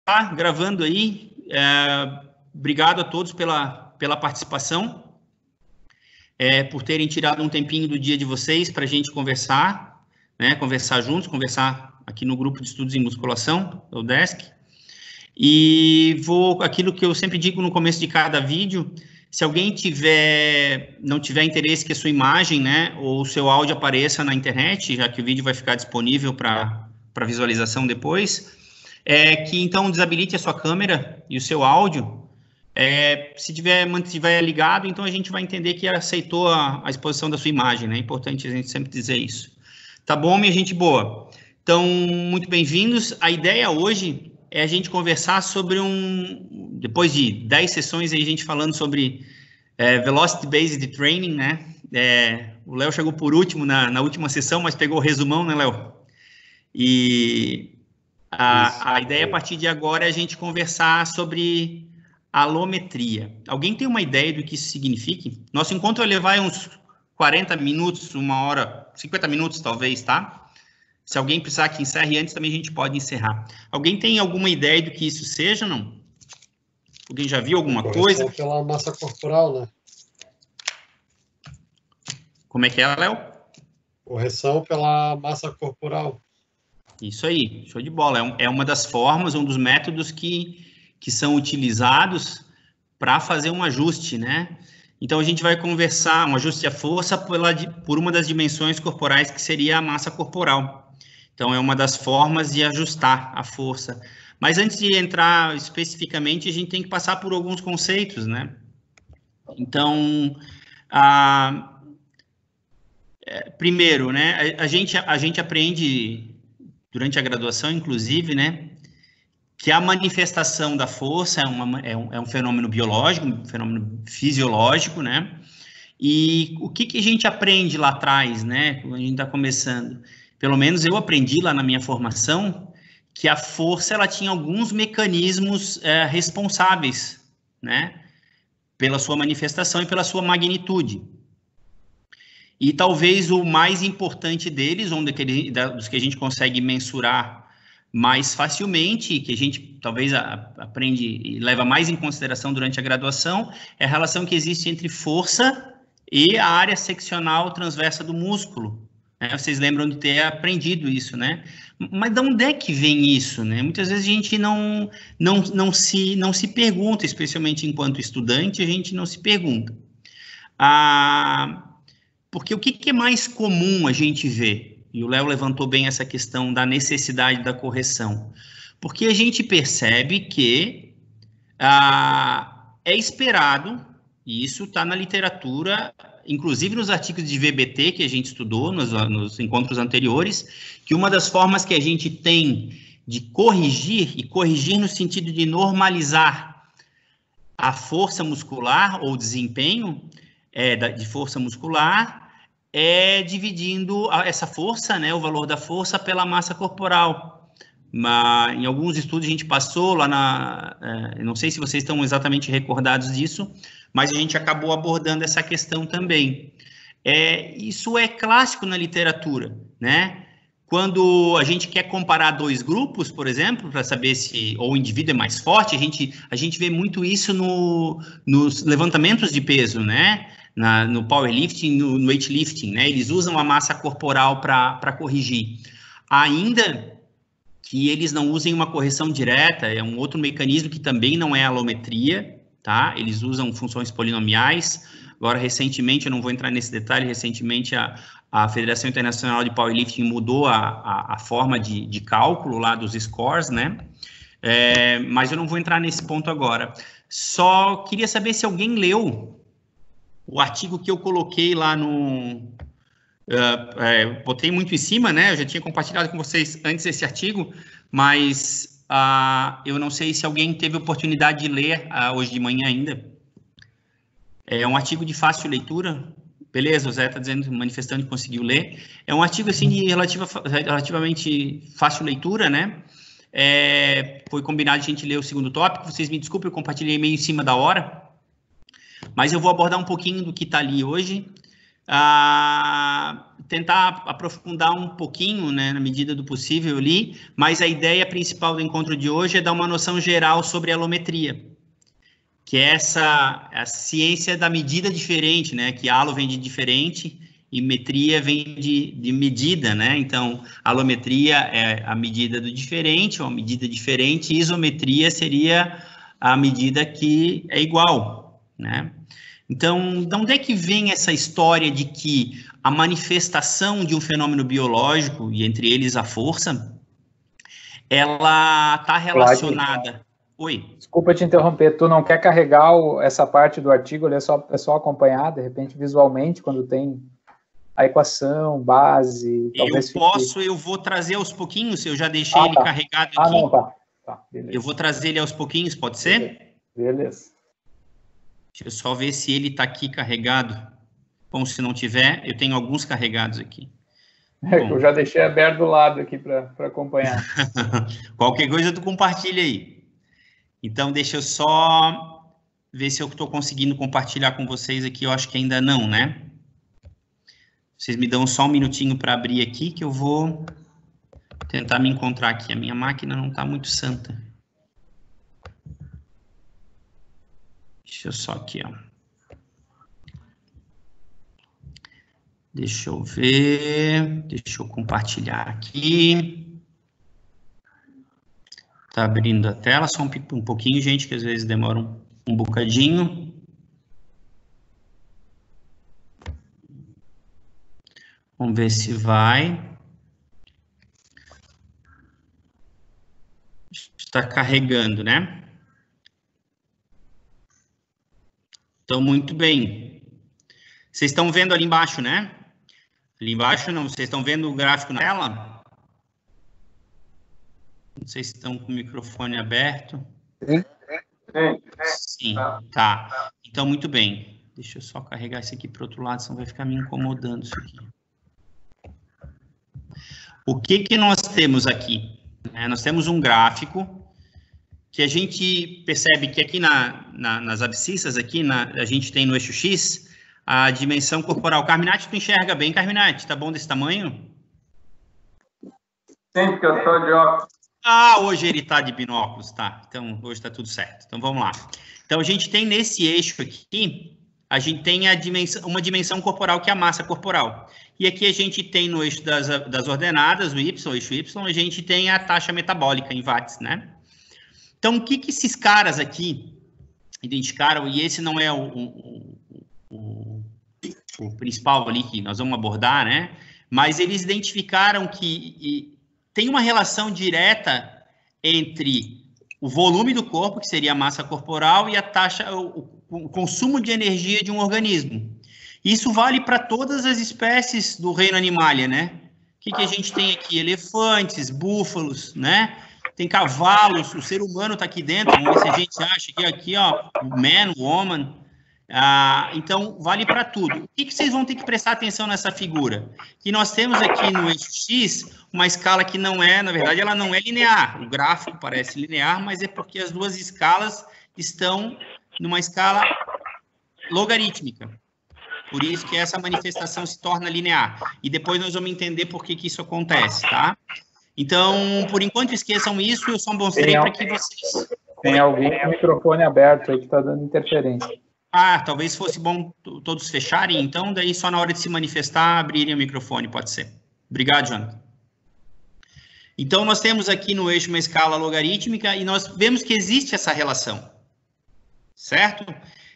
Tá gravando aí. Obrigado a todos pela participação, por terem tirado um tempinho do dia de vocês para a gente conversar, né? Conversar juntos, conversar aqui no grupo de estudos em musculação, o Desk. E aquilo que eu sempre digo no começo de cada vídeo, se alguém não tiver interesse que a sua imagem, né, ou o seu áudio apareça na internet, já que o vídeo vai ficar disponível para visualização depois, que então desabilite a sua câmera e o seu áudio. Se mantiver ligado, então a gente vai entender que aceitou a exposição da sua imagem, né? É importante a gente sempre dizer isso. Tá bom, minha gente boa? Então, muito bem-vindos. A ideia hoje é a gente conversar sobre depois de 10 sessões aí, a gente falando sobre Velocity Based Training, né? O Léo chegou por último na última sessão, mas pegou o resumão, né, Léo? E a ideia a partir de agora é a gente conversar sobre alometria. Alguém tem uma ideia do que isso significa? Nosso encontro vai levar uns 40 minutos, 1 hora, 50 minutos talvez, tá? Se alguém precisar que encerre antes, também a gente pode encerrar. Alguém tem alguma ideia do que isso seja, não? Alguém já viu alguma coisa? Pela massa corporal, né? Como é que é, Léo? Correção pela massa corporal. Isso aí, show de bola. É uma das formas, um dos métodos que são utilizados para fazer um ajuste, né? Então, a gente vai conversar, um ajuste à força por uma das dimensões corporais, que seria a massa corporal. Então, é uma das formas de ajustar a força. Mas antes de entrar especificamente, a gente tem que passar por alguns conceitos, né? Então, primeiro, né, a gente aprende durante a graduação, inclusive, né, que a manifestação da força é um fenômeno biológico, um fenômeno fisiológico, né? E o que a gente aprende lá atrás, né, quando a gente está começando? Pelo menos eu aprendi lá na minha formação que a força ela tinha alguns mecanismos responsáveis, né, pela sua manifestação e pela sua magnitude. E talvez o mais importante deles, dos que a gente consegue mensurar mais facilmente, que a gente talvez aprende e leva mais em consideração durante a graduação, é a relação que existe entre força e a área seccional transversa do músculo. Né? Vocês lembram de ter aprendido isso, né? Mas de onde é que vem isso, né? Muitas vezes a gente não se pergunta, especialmente enquanto estudante, a gente não se pergunta. Porque o que é mais comum a gente ver? E o Léo levantou bem essa questão da necessidade da correção. Porque a gente percebe que é esperado, e isso está na literatura, inclusive nos artigos de VBT que a gente estudou nos encontros anteriores, que uma das formas que a gente tem de corrigir, e corrigir no sentido de normalizar a força muscular ou desempenho de força muscular, dividindo essa força, né, o valor da força, pela massa corporal. Em alguns estudos a gente passou lá não sei se vocês estão exatamente recordados disso, mas a gente acabou abordando essa questão também. Isso é clássico na literatura, né? Quando a gente quer comparar dois grupos, por exemplo, para saber se o indivíduo é mais forte, a gente vê muito isso nos levantamentos de peso, né? No powerlifting, no weightlifting, né? Eles usam a massa corporal para corrigir. Ainda que eles não usem uma correção direta, é um outro mecanismo que também não é alometria, tá? Eles usam funções polinomiais. Agora, recentemente, eu não vou entrar nesse detalhe, recentemente a Federação Internacional de Powerlifting mudou a forma de cálculo lá dos scores, né? Mas eu não vou entrar nesse ponto agora. Só queria saber se alguém leu o artigo que eu coloquei lá botei muito em cima, né? Eu já tinha compartilhado com vocês antes esse artigo, mas eu não sei se alguém teve oportunidade de ler hoje de manhã ainda. É um artigo de fácil leitura. Beleza, o Zé está manifestando que conseguiu ler. É um artigo, assim, de relativamente fácil leitura, né? Foi combinado a gente ler o segundo tópico. Vocês me desculpem, eu compartilhei meio em cima da hora. Mas eu vou abordar um pouquinho do que está ali hoje. tentar aprofundar um pouquinho, né, na medida do possível ali, mas a ideia principal do encontro de hoje é dar uma noção geral sobre a alometria, que é a ciência da medida diferente, né, que halo vem de diferente e metria vem de medida, né, então alometria é a medida do diferente, ou a medida diferente, e isometria seria a medida que é igual, né. Então, de onde é que vem essa história de que a manifestação de um fenômeno biológico, e entre eles a força, ela está relacionada... Oi? Desculpa te interromper, tu não quer carregar essa parte do artigo, ele é só acompanhar, de repente, visualmente, quando tem a equação, base... Eu vou trazer aos pouquinhos, eu já deixei ele carregado aqui. Não, tá. Beleza. Eu vou trazer ele aos pouquinhos, pode ser? Beleza. Deixa eu só ver se ele está aqui carregado. Bom, se não tiver, eu tenho alguns carregados aqui. Eu já deixei aberto do lado aqui para acompanhar. Qualquer coisa tu compartilha aí. Então, deixa eu só ver se eu estou conseguindo compartilhar com vocês aqui. Eu acho que ainda não, né? Vocês me dão só um minutinho para abrir aqui, que eu vou tentar me encontrar aqui. A minha máquina não está muito santa. Deixa eu só aqui, ó. Deixa eu ver. Deixa eu compartilhar aqui. Tá abrindo a tela, só um pouquinho, gente, que às vezes demora um bocadinho. Vamos ver se vai. Está carregando, né? Então, muito bem. Vocês estão vendo ali embaixo, né? Ali embaixo, não. Vocês estão vendo o gráfico na tela? Não sei se estão com o microfone aberto. Sim, tá. Então, muito bem. Deixa eu só carregar isso aqui para o outro lado, senão vai ficar me incomodando isso aqui. O que nós temos aqui? Nós temos um gráfico que a gente percebe que aqui nas abscissas, aqui a gente tem no eixo X a dimensão corporal. Carminati, tu enxerga bem, Carminati? Tá bom desse tamanho? Sim, porque eu estou de óculos. Ah, hoje ele está de binóculos, tá. Então, hoje está tudo certo. Então, vamos lá. Então, a gente tem nesse eixo aqui, a gente tem uma dimensão corporal que é a massa corporal. E aqui a gente tem no eixo das ordenadas, o Y, eixo Y, a gente tem a taxa metabólica em watts, né? Então, o que esses caras aqui identificaram, e esse não é o principal ali que nós vamos abordar, né? Mas eles identificaram que tem uma relação direta entre o volume do corpo, que seria a massa corporal, e a taxa, o consumo de energia de um organismo. Isso vale para todas as espécies do reino animalia, né? O que a gente tem aqui? Elefantes, búfalos, né? Tem cavalos, o ser humano está aqui dentro, vamos ver se a gente acha que aqui, ó, man, woman. Então, vale para tudo. O que vocês vão ter que prestar atenção nessa figura? Que nós temos aqui no eixo X uma escala que não é, na verdade, ela não é linear. O gráfico parece linear, mas é porque as duas escalas estão numa escala logarítmica. Por isso que essa manifestação se torna linear. E depois nós vamos entender por que isso acontece, tá? Então, por enquanto, esqueçam isso, eu só mostrei para que vocês... Tem alguém com o microfone aberto aí que está dando interferência. Talvez fosse bom todos fecharem, então, daí só na hora de se manifestar, abrirem o microfone, pode ser. Obrigado, Jonathan. Então, nós temos aqui no eixo uma escala logarítmica e nós vemos que existe essa relação, certo?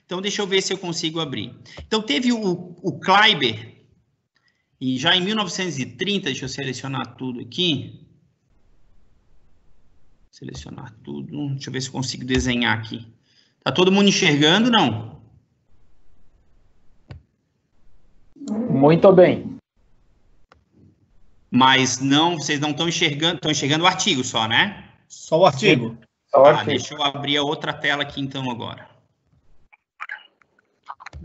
Então, deixa eu ver se eu consigo abrir. Então, teve o Kleiber, e já em 1930, deixa eu selecionar tudo aqui. Selecionar tudo, deixa eu ver se eu consigo desenhar aqui. Tá todo mundo enxergando, não? Muito bem. Mas não, vocês não estão enxergando o artigo só, né? Só o artigo. Só o artigo. Deixa eu abrir a outra tela aqui, então, agora.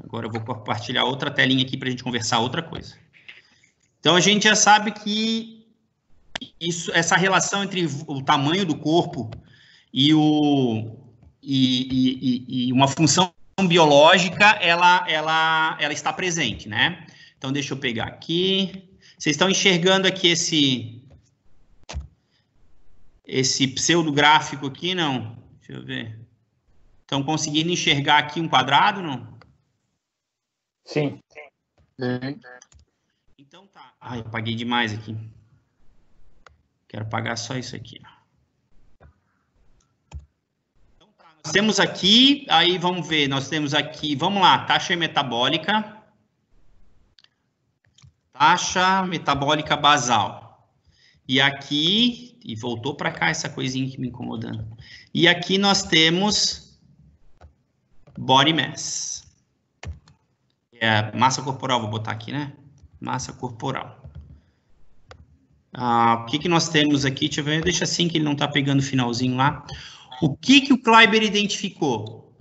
Agora eu vou compartilhar outra telinha aqui para a gente conversar outra coisa. Então, a gente já sabe que essa relação entre o tamanho do corpo e uma função biológica, ela está presente, né? Então, deixa eu pegar aqui. Vocês estão enxergando aqui esse pseudográfico aqui, não? Deixa eu ver. Estão conseguindo enxergar aqui um quadrado, não? Sim. Então tá. Ai, eu apaguei demais aqui. Quero apagar só isso aqui. Então tá. Nós temos aqui, aí vamos ver, nós temos aqui, vamos lá, taxa metabólica. Taxa metabólica basal. E aqui, e voltou para cá essa coisinha que me incomodando. E aqui nós temos body mass. É, massa corporal, vou botar aqui, né? Massa corporal. O que nós temos aqui? Deixa eu ver, deixa assim que ele não está pegando o finalzinho lá. O que o Kleiber identificou?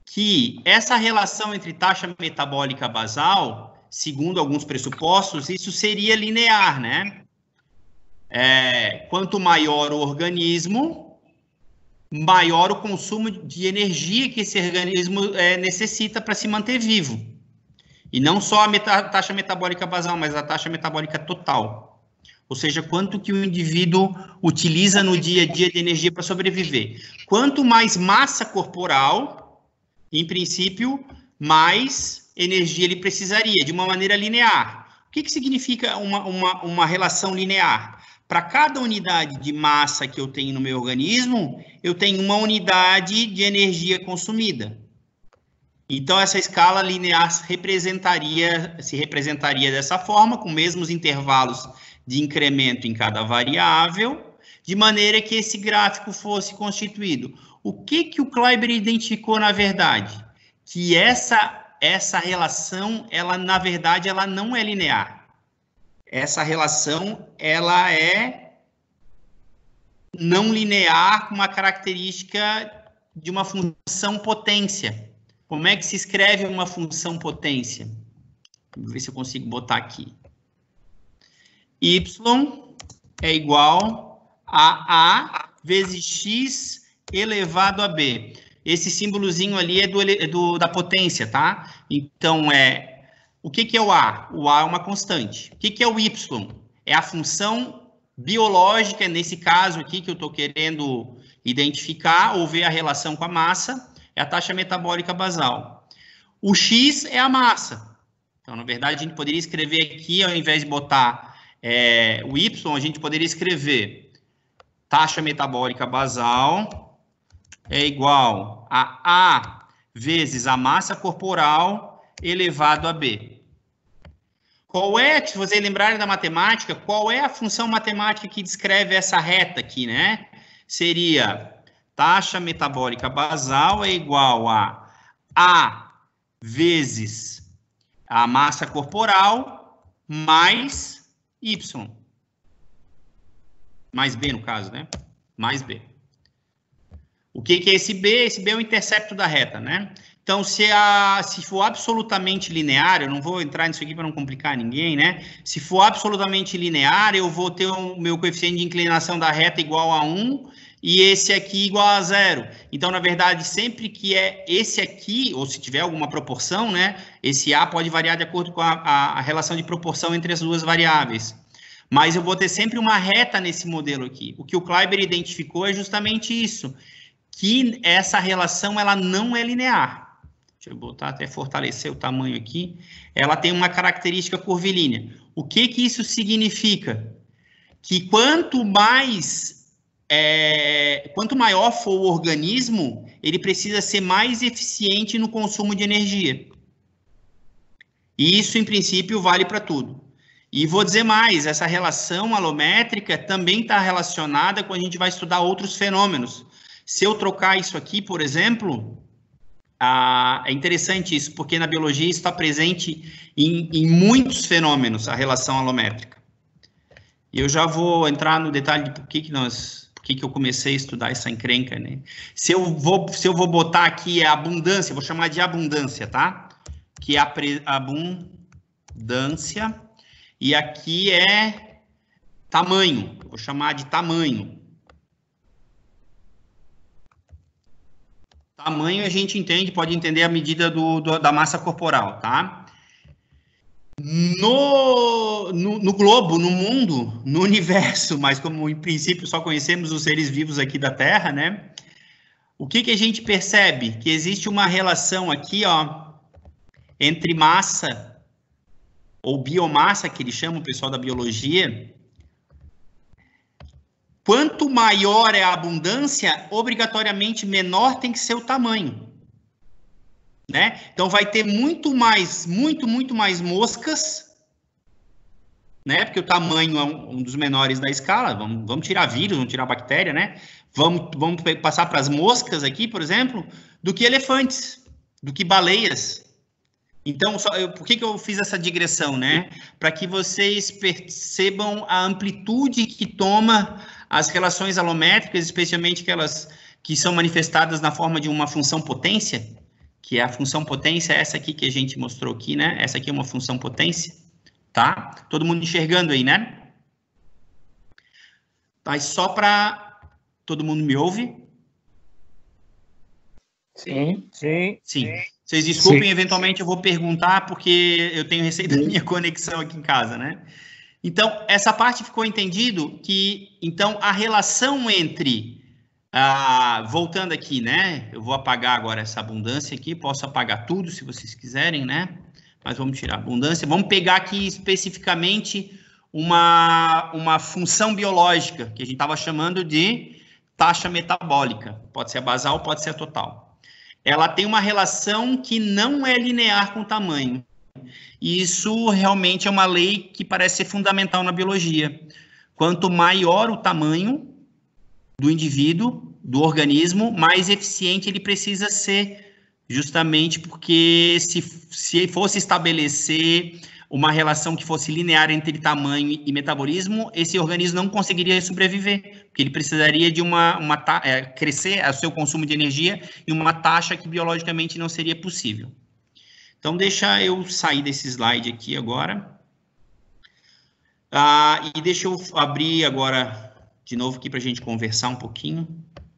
Que essa relação entre taxa metabólica basal, segundo alguns pressupostos, isso seria linear, né? Quanto maior o organismo, maior o consumo de energia que esse organismo necessita para se manter vivo. E não só a taxa metabólica basal, mas a taxa metabólica total. Ou seja, quanto que o indivíduo utiliza no dia a dia de energia para sobreviver. Quanto mais massa corporal, em princípio, mais energia ele precisaria, de uma maneira linear. O que significa uma relação linear? Para cada unidade de massa que eu tenho no meu organismo, eu tenho uma unidade de energia consumida. Então, essa escala linear se representaria dessa forma, com mesmos intervalos de incremento em cada variável, de maneira que esse gráfico fosse constituído. O que o Kleiber identificou, na verdade? Que essa relação, na verdade, ela não é linear. Essa relação, ela é não linear, com uma característica de uma função potência. Como é que se escreve uma função potência? Vamos ver se eu consigo botar aqui. Y é igual a A vezes X elevado a B. Esse símbolozinho ali é da potência, tá? Então, o que é o A? O A é uma constante. O que é o Y? É a função biológica, nesse caso aqui, que eu estou querendo identificar ou ver a relação com a massa, é a taxa metabólica basal. O X é a massa. Então, na verdade, a gente poderia escrever aqui, ao invés de botar o Y, a gente poderia escrever taxa metabólica basal é igual a A vezes a massa corporal elevado a B. Se vocês lembrarem da matemática, qual é a função matemática que descreve essa reta aqui, né? Seria taxa metabólica basal é igual a A vezes a massa corporal mais Y. Mais B, no caso, né? Mais B. O que é esse B? Esse B é o intercepto da reta, né? Então, se for absolutamente linear, eu não vou entrar nisso aqui para não complicar ninguém, né? Se for absolutamente linear, eu vou ter o meu coeficiente de inclinação da reta igual a 1 e esse aqui igual a 0. Então, na verdade, sempre que é esse aqui, ou se tiver alguma proporção, né? Esse A pode variar de acordo com a relação de proporção entre as duas variáveis. Mas eu vou ter sempre uma reta nesse modelo aqui. O que o Kleiber identificou é justamente isso, que essa relação ela não é linear. Deixa eu botar até fortalecer o tamanho aqui. Ela tem uma característica curvilínea. O que isso significa? Que quanto maior for o organismo, ele precisa ser mais eficiente no consumo de energia. E isso, em princípio, vale para tudo. E vou dizer mais, essa relação alométrica também está relacionada quando a gente vai estudar outros fenômenos. Se eu trocar isso aqui, por exemplo, é interessante isso, porque na biologia isso está presente em muitos fenômenos, a relação alométrica. E eu já vou entrar no detalhe de por que eu comecei a estudar essa encrenca, né? Se eu vou botar aqui a abundância, vou chamar de abundância, tá? Que é a abundância, e aqui é tamanho, vou chamar de tamanho. Tamanho a gente entende, pode entender a medida da massa corporal, tá? No globo, no mundo, no universo, mas como em princípio só conhecemos os seres vivos aqui da Terra, né? O que a gente percebe? Que existe uma relação aqui, ó, entre massa, ou biomassa, que eles chamam, o pessoal da biologia. Quanto maior é a abundância, obrigatoriamente menor tem que ser o tamanho. Né? Então, vai ter muito mais moscas, né? Porque o tamanho é um dos menores da escala. Vamos tirar vírus, vamos tirar bactéria, né? Vamos passar para as moscas aqui, por exemplo, do que elefantes, do que baleias. Então, por que eu fiz essa digressão, né? Para que vocês percebam a amplitude que toma as relações alométricas, especialmente aquelas que são manifestadas na forma de uma função potência, que é a função potência, essa aqui que a gente mostrou aqui, né? Essa aqui é uma função potência, tá? Todo mundo enxergando aí, né? Mas só para... Todo mundo me ouve? Sim. Sim. Sim. Vocês desculpem, Sim. Eventualmente eu vou perguntar, porque eu tenho receio da minha conexão aqui em casa, né? Então, essa parte ficou entendido que, então, a relação entre... voltando aqui, né? Eu vou apagar agora essa abundância aqui, posso apagar tudo se vocês quiserem, né? Mas vamos tirar a abundância. Vamos pegar aqui especificamente uma função biológica, que a gente estava chamando de taxa metabólica. Pode ser a basal, pode ser a total. Ela tem uma relação que não é linear com o tamanho. E isso realmente é uma lei que parece ser fundamental na biologia. Quanto maior o tamanho do indivíduo, do organismo, mais eficiente ele precisa ser, justamente porque se fosse estabelecer uma relação que fosse linear entre tamanho e metabolismo, esse organismo não conseguiria sobreviver, porque ele precisaria de crescer o seu consumo de energia em uma taxa que biologicamente não seria possível. Então, deixa eu sair desse slide aqui agora. E deixa eu abrir agora, de novo, aqui para a gente conversar um pouquinho.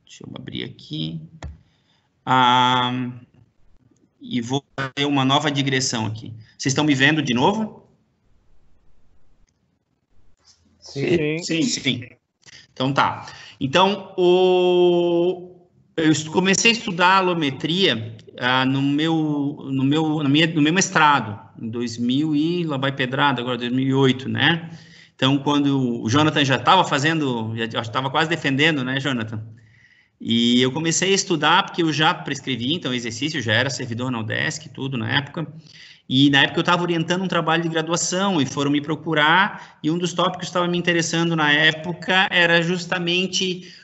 Deixa eu abrir aqui. E vou fazer uma nova digressão aqui. Vocês estão me vendo de novo? Sim. Sim. Então, tá. Então, eu comecei a estudar alometria no meu mestrado, em 2000 e lá vai pedrada, agora 2008, né? Então, quando o Jonathan já estava fazendo, já estava quase defendendo, né, Jonathan? E eu comecei a estudar porque eu já prescrevi, então, exercício, já era servidor na UDESC, tudo na época. E na época eu estava orientando um trabalho de graduação e foram me procurar, e um dos tópicos que estava me interessando na época era justamente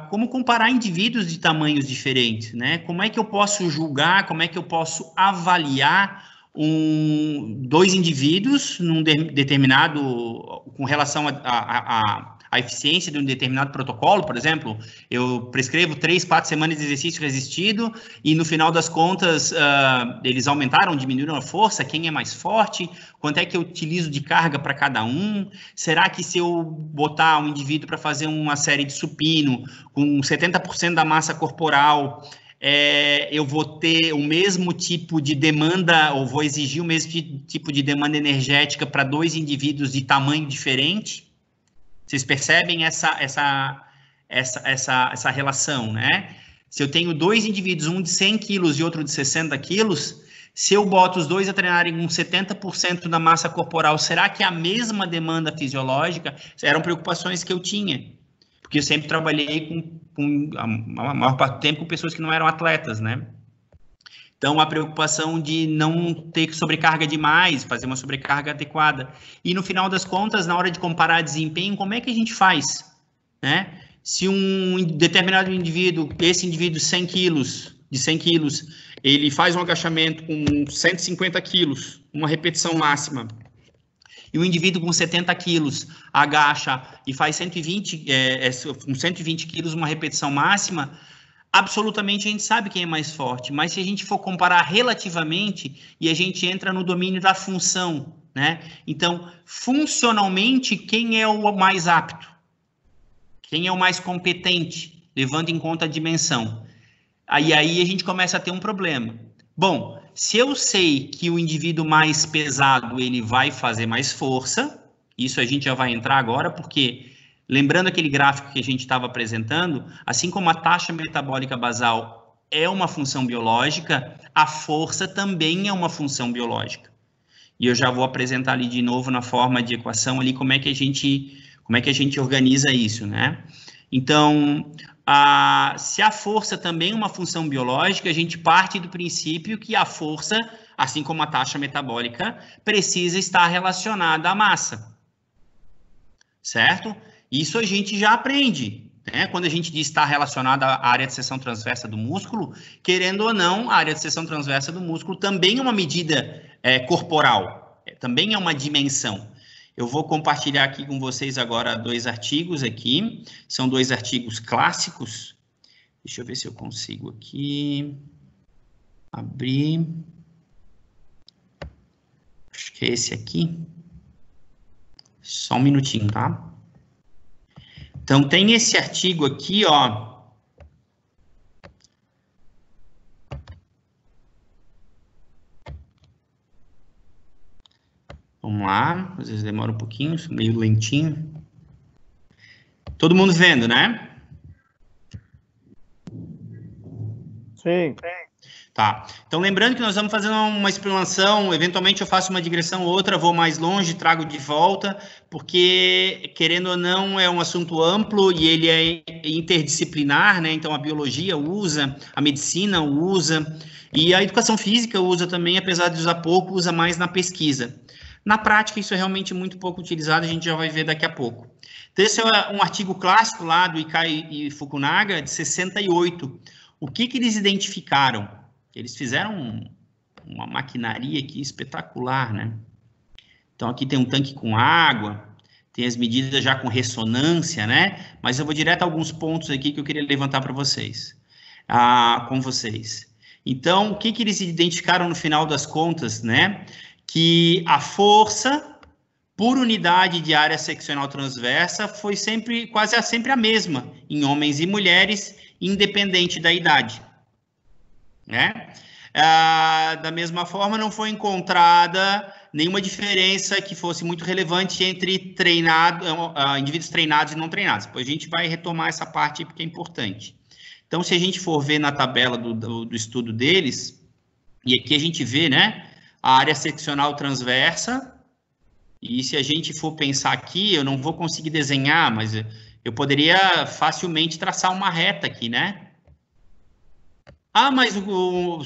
como comparar indivíduos de tamanhos diferentes, né? Como é que eu posso julgar, como é que eu posso avaliar dois indivíduos num determinado, com relação à eficiência de um determinado protocolo, por exemplo, eu prescrevo 3, 4 semanas de exercício resistido e no final das contas eles aumentaram, diminuíram a força, quem é mais forte, quanto é que eu utilizo de carga para cada um, será que se eu botar um indivíduo para fazer uma série de supino com 70% da massa corporal, eu vou ter o mesmo tipo de demanda, ou vou exigir o mesmo tipo de demanda energética para dois indivíduos de tamanho diferente? Vocês percebem essa relação, né? Se eu tenho dois indivíduos, um de 100 quilos e outro de 60 quilos, se eu boto os dois a treinarem com 70% da massa corporal, será que é a mesma demanda fisiológica? Eram preocupações que eu tinha. Porque eu sempre trabalhei a maior parte do tempo com pessoas que não eram atletas, né? Então, a preocupação de não ter sobrecarga demais, fazer uma sobrecarga adequada. E, no final das contas, na hora de comparar desempenho, como é que a gente faz? Né? Se um determinado indivíduo, esse indivíduo de 100 quilos, ele faz um agachamento com 150 quilos, uma repetição máxima, e o indivíduo com 70 quilos agacha e faz 120 quilos, uma repetição máxima, absolutamente a gente sabe quem é mais forte, mas se a gente for comparar relativamente, e a gente entra no domínio da função, né? Então, funcionalmente, quem é o mais apto? Quem é o mais competente, levando em conta a dimensão? Aí a gente começa a ter um problema. Bom, se eu sei que o indivíduo mais pesado, ele vai fazer mais força, isso a gente já vai entrar agora, porque, lembrando aquele gráfico que a gente estava apresentando, assim como a taxa metabólica basal é uma função biológica, a força também é uma função biológica. E eu já vou apresentar ali de novo na forma de equação ali como é que a gente organiza isso, né? Então, se a força também é uma função biológica, a gente parte do princípio que a força, assim como a taxa metabólica, precisa estar relacionada à massa. Certo? Isso a gente já aprende, né? Quando a gente diz estar relacionada à área de seção transversa do músculo, querendo ou não, a área de seção transversa do músculo também é uma medida corporal, também é uma dimensão. Eu vou compartilhar aqui com vocês agora 2 artigos aqui, são 2 artigos clássicos. Deixa eu ver se eu consigo aqui abrir. Acho que é esse aqui. Só um minutinho, tá? Então, tem esse artigo aqui, ó. Vamos lá, às vezes demora um pouquinho, meio lentinho. Todo mundo vendo, né? Sim. Tá. Então, lembrando que nós vamos fazer uma explanação, eventualmente eu faço uma digressão ou outra, vou mais longe, trago de volta, porque, querendo ou não, é um assunto amplo e ele é interdisciplinar, né? Então, a biologia usa, a medicina usa, e a educação física usa também, apesar de usar pouco, usa mais na pesquisa. Na prática, isso é realmente muito pouco utilizado, a gente já vai ver daqui a pouco. Então, esse é um artigo clássico lá do Ikai e Fukunaga, de 68. O que eles identificaram? Eles fizeram uma maquinaria aqui espetacular, né? Então, aqui tem um tanque com água, tem as medidas já com ressonância, né? Mas eu vou direto a alguns pontos aqui que eu queria levantar para vocês, com vocês. Então, o que eles identificaram no final das contas, né? Que a força por unidade de área seccional transversa foi quase sempre a mesma em homens e mulheres, independente da idade. Né? Da mesma forma, não foi encontrada nenhuma diferença que fosse muito relevante entre indivíduos treinados e não treinados. Depois a gente vai retomar essa parte porque é importante. Então, se a gente for ver na tabela do estudo deles, e aqui a gente vê, né, a área seccional transversa, e se a gente for pensar aqui, eu não vou conseguir desenhar, mas eu poderia facilmente traçar uma reta aqui, né? Mas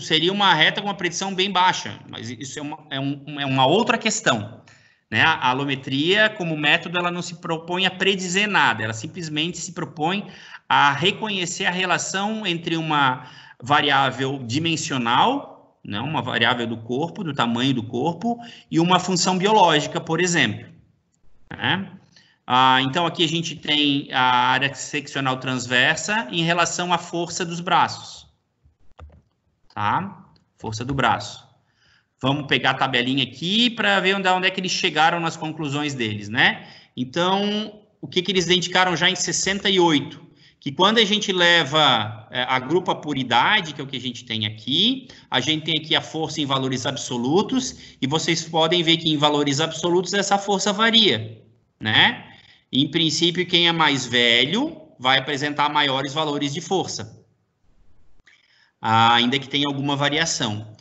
seria uma reta com uma predição bem baixa, mas isso é uma outra questão, né? A alometria, como método, ela não se propõe a predizer nada, ela simplesmente se propõe a reconhecer a relação entre uma variável dimensional, né? Uma variável do corpo, do tamanho do corpo, e uma função biológica, por exemplo, né? Então, aqui a gente tem a área seccional transversa em relação à força dos braços. Tá? Força do braço. Vamos pegar a tabelinha aqui para ver onde é que eles chegaram nas conclusões deles, né? Então, o que eles identificaram já em 68? Que quando a gente leva a grupa por idade, que é o que a gente tem aqui, a gente tem aqui a força em valores absolutos, e vocês podem ver que em valores absolutos essa força varia, né? Em princípio, quem é mais velho vai apresentar maiores valores de força. Ainda que tenha alguma variação.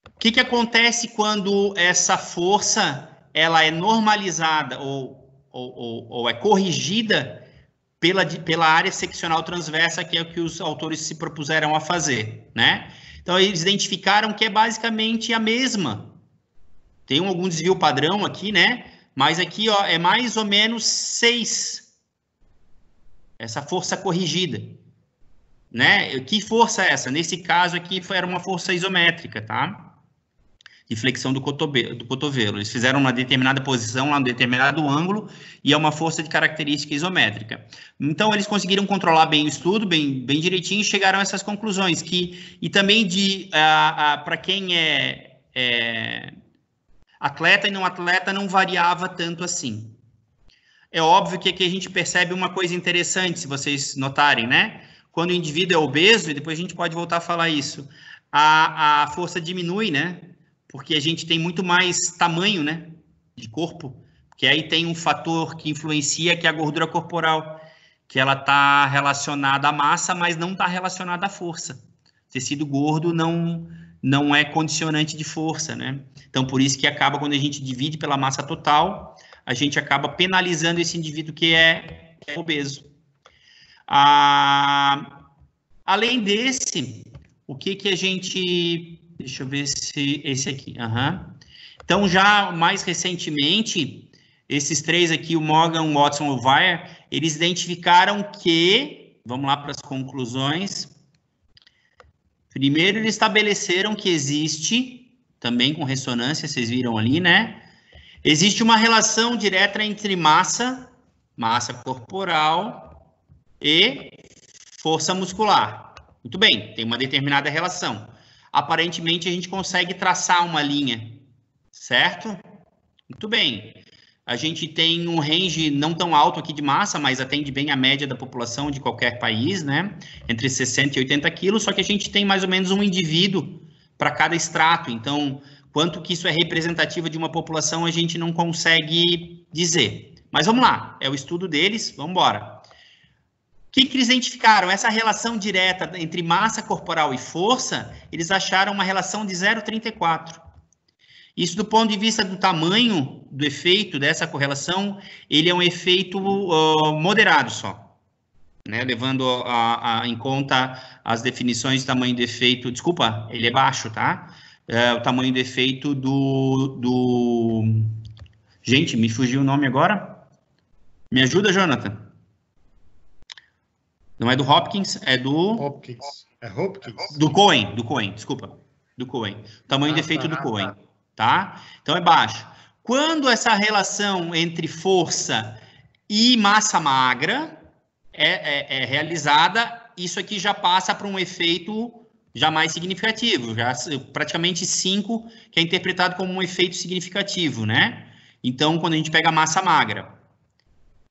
O que acontece quando essa força ela é normalizada ou é corrigida pela área seccional transversa, que é o que os autores se propuseram a fazer, né? Então, eles identificaram que é basicamente a mesma. Tem algum desvio padrão aqui, né? Mas aqui, ó, é mais ou menos 6. Essa força corrigida. Né? Que força é essa? Nesse caso aqui era uma força isométrica, tá? De flexão do cotovelo. Eles fizeram uma determinada posição, lá um determinado ângulo, e é uma força de característica isométrica. Então, eles conseguiram controlar bem o estudo, bem direitinho, e chegaram a essas conclusões. E também para quem é atleta e não atleta, não variava tanto assim. É óbvio que aqui a gente percebe uma coisa interessante, se vocês notarem, né? Quando o indivíduo é obeso, e depois a gente pode voltar a falar isso, a força diminui, né? Porque a gente tem muito mais tamanho, né? De corpo. Porque aí tem um fator que influencia, que é a gordura corporal, que ela está relacionada à massa, mas não está relacionada à força. Tecido gordo não é condicionante de força, né? Então, por isso que acaba, quando a gente divide pela massa total, a gente acaba penalizando esse indivíduo que é obeso. Além desse, o que a gente... Deixa eu ver se... Esse aqui. Então, já mais recentemente, esses três aqui, o Morgan, Watson e o Weyer, eles identificaram que... Vamos lá para as conclusões. Primeiro, eles estabeleceram que existe, também com ressonância, vocês viram ali, né? Existe uma relação direta entre massa corporal e força muscular. Muito bem, tem uma determinada relação. Aparentemente, a gente consegue traçar uma linha, certo? Muito bem. A gente tem um range não tão alto aqui de massa, mas atende bem a média da população de qualquer país, né? Entre 60 e 80 quilos, só que a gente tem mais ou menos um indivíduo para cada estrato. Então, quanto que isso é representativo de uma população, a gente não consegue dizer. Mas vamos lá, é o estudo deles, vamos embora. O que eles identificaram? Essa relação direta entre massa corporal e força, eles acharam uma relação de 0,34. Isso, do ponto de vista do tamanho do efeito dessa correlação, ele é um efeito moderado só, né? Levando em conta as definições de tamanho do efeito. Desculpa, ele é baixo, tá? O tamanho do efeito do... Gente, me fugiu o nome agora. Me ajuda, Jonathan? Não é do Hopkins, é do... Hopkins. É Hopkins? Do Cohen, desculpa. Do Cohen. O tamanho do efeito do Cohen. Tá? Então, é baixo. Quando essa relação entre força e massa magra é realizada, isso aqui já passa para um efeito já mais significativo, já praticamente 5, que é interpretado como um efeito significativo, né? Então, quando a gente pega a massa magra.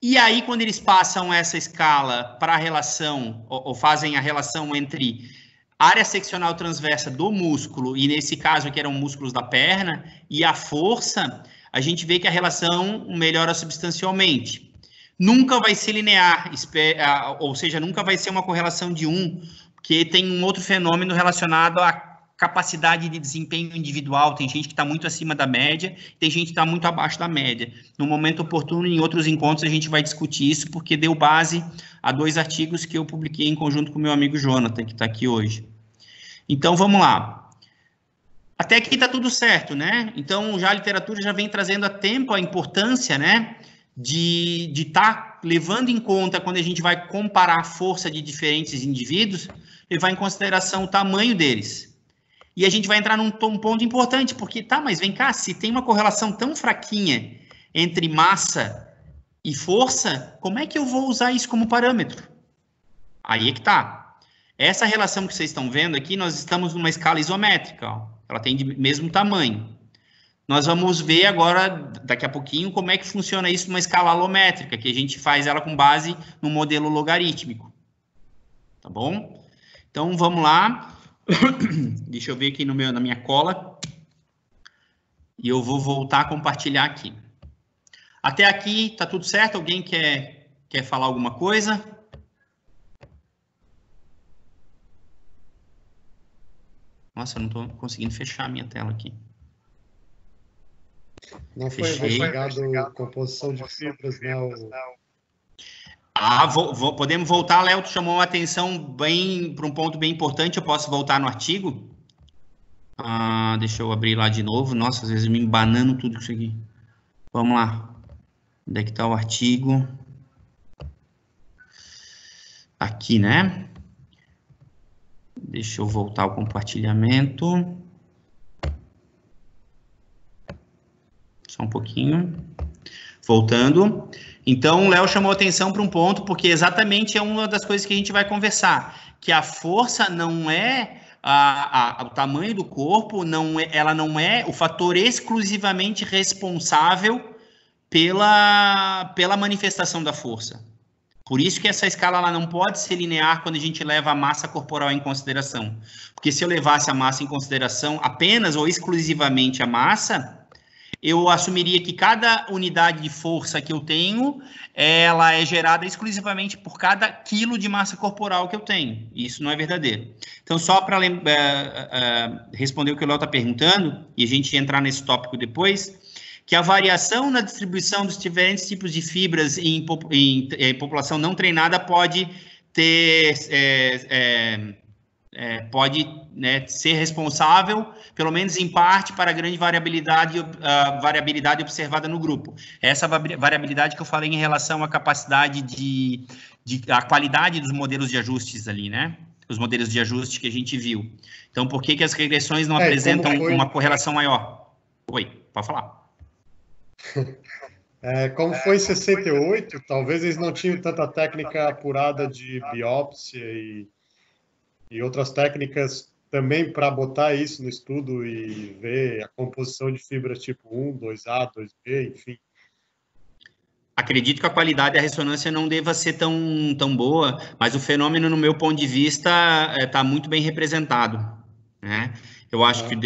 E aí, quando eles passam essa escala para a relação, ou fazem a relação entre área seccional transversa do músculo, e nesse caso aqui eram músculos da perna, e a força, a gente vê que a relação melhora substancialmente. Nunca vai ser linear, ou seja, nunca vai ser uma correlação de 1, porque tem um outro fenômeno relacionado à capacidade de desempenho individual. Tem gente que está muito acima da média, tem gente que está muito abaixo da média. No momento oportuno, em outros encontros, a gente vai discutir isso, porque deu base a 2 artigos que eu publiquei em conjunto com o meu amigo Jonathan, que está aqui hoje. Então, vamos lá. Até aqui está tudo certo, né? Então, já a literatura já vem trazendo há tempo a importância, né, de estar levando em conta, quando a gente vai comparar a força de diferentes indivíduos, levar em consideração o tamanho deles. E a gente vai entrar num ponto importante, porque, tá, mas vem cá, se tem uma correlação tão fraquinha entre massa e força, como é que eu vou usar isso como parâmetro? Aí é que tá. Essa relação que vocês estão vendo aqui, nós estamos numa escala isométrica, ó. Ela tem de mesmo tamanho. Nós vamos ver agora, daqui a pouquinho, como é que funciona isso numa escala alométrica, que a gente faz ela com base no modelo logarítmico. Tá bom? Então, vamos lá. Deixa eu ver aqui na minha cola. E eu vou voltar a compartilhar aqui. Até aqui, tá tudo certo? Alguém quer falar alguma coisa? Nossa, eu não estou conseguindo fechar a minha tela aqui. Não foi investigado a composição de fibras, não? Podemos voltar, Léo, tu chamou a atenção para um ponto bem importante. Eu posso voltar no artigo? Deixa eu abrir lá de novo. Nossa, às vezes eu me embanando tudo isso aqui. Vamos lá. Onde é que está o artigo? Aqui, né? Deixa eu voltar ao compartilhamento. Só um pouquinho. Voltando. Então, o Léo chamou atenção para um ponto, porque exatamente é uma das coisas que a gente vai conversar, que a força não é o tamanho do corpo, ela não é o fator exclusivamente responsável pela manifestação da força. Por isso que essa escala ela não pode ser linear quando a gente leva a massa corporal em consideração. Porque se eu levasse a massa em consideração apenas ou exclusivamente a massa, eu assumiria que cada unidade de força que eu tenho, ela é gerada exclusivamente por cada quilo de massa corporal que eu tenho. Isso não é verdadeiro. Então, só para responder o que o Léo está perguntando, e a gente entrar nesse tópico depois, que a variação na distribuição dos diferentes tipos de fibras em população não treinada pode ter... pode, né, ser responsável, pelo menos em parte, para a grande variabilidade observada no grupo. Essa variabilidade que eu falei em relação à capacidade a qualidade dos modelos de ajustes ali, né? Os modelos de ajuste que a gente viu. Então, por que as regressões não apresentam uma correlação maior? Oi, pode falar. Como foi em 68, talvez eles não tinham tanta técnica apurada de biópsia e outras técnicas também para botar isso no estudo e ver a composição de fibras tipo 1, 2A, 2B, enfim. Acredito que a qualidade da ressonância não deva ser tão boa, mas o fenômeno, no meu ponto de vista, está muito bem representado, né? Eu acho que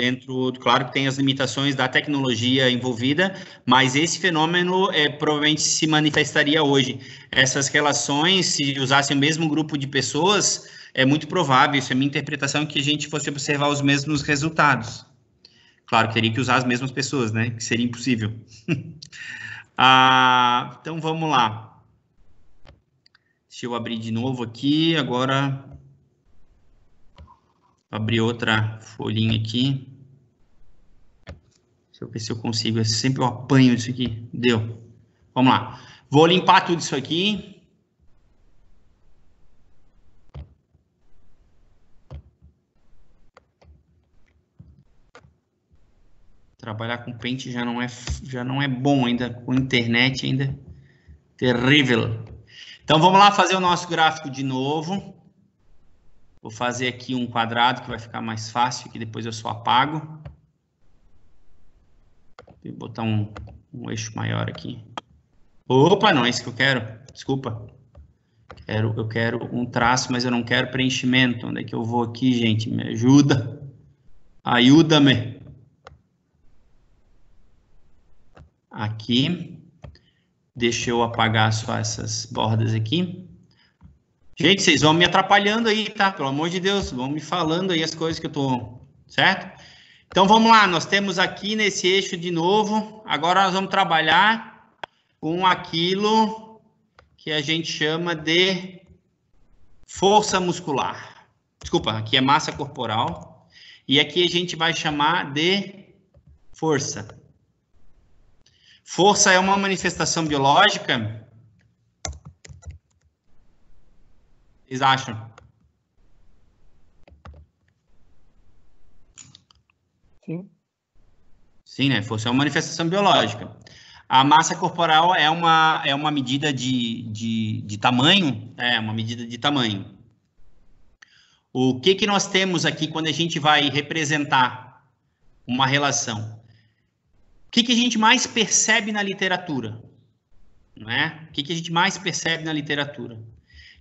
claro que tem as limitações da tecnologia envolvida, mas esse fenômeno provavelmente se manifestaria hoje. Essas relações, se usassem o mesmo grupo de pessoas, é muito provável, isso é minha interpretação, que a gente fosse observar os mesmos resultados. Claro, teria que usar as mesmas pessoas, né? Que seria impossível. Então, vamos lá. Deixa eu abrir de novo aqui, agora... Abrir outra folhinha aqui. Deixa eu ver se eu consigo. Sempre eu apanho isso aqui. Deu. Vamos lá. Vou limpar tudo isso aqui. Trabalhar com Paint já não é bom ainda. Com internet ainda. Terrível. Então, vamos lá fazer o nosso gráfico de novo. Vou fazer aqui um quadrado que vai ficar mais fácil, que depois eu só apago. Vou botar um eixo maior aqui. Opa, não é isso que eu quero. Desculpa. Eu quero um traço, mas eu não quero preenchimento. Onde é que eu vou aqui, gente? Me ajuda. Ajuda-me. Aqui. Deixa eu apagar só essas bordas aqui. Gente, vocês vão me atrapalhando aí, tá? Pelo amor de Deus, vão me falando aí as coisas que eu tô... Certo? Então, vamos lá. Nós temos aqui nesse eixo de novo. Agora, nós vamos trabalhar com aquilo que a gente chama de força muscular. Desculpa, aqui é massa corporal. E aqui a gente vai chamar de força. Força é uma manifestação biológica... Vocês acham? Sim. Sim, né? Força é uma manifestação biológica. A massa corporal é uma medida de tamanho, uma medida de tamanho. O que nós temos aqui quando a gente vai representar uma relação? O que a gente mais percebe na literatura? Não é? O que a gente mais percebe na literatura?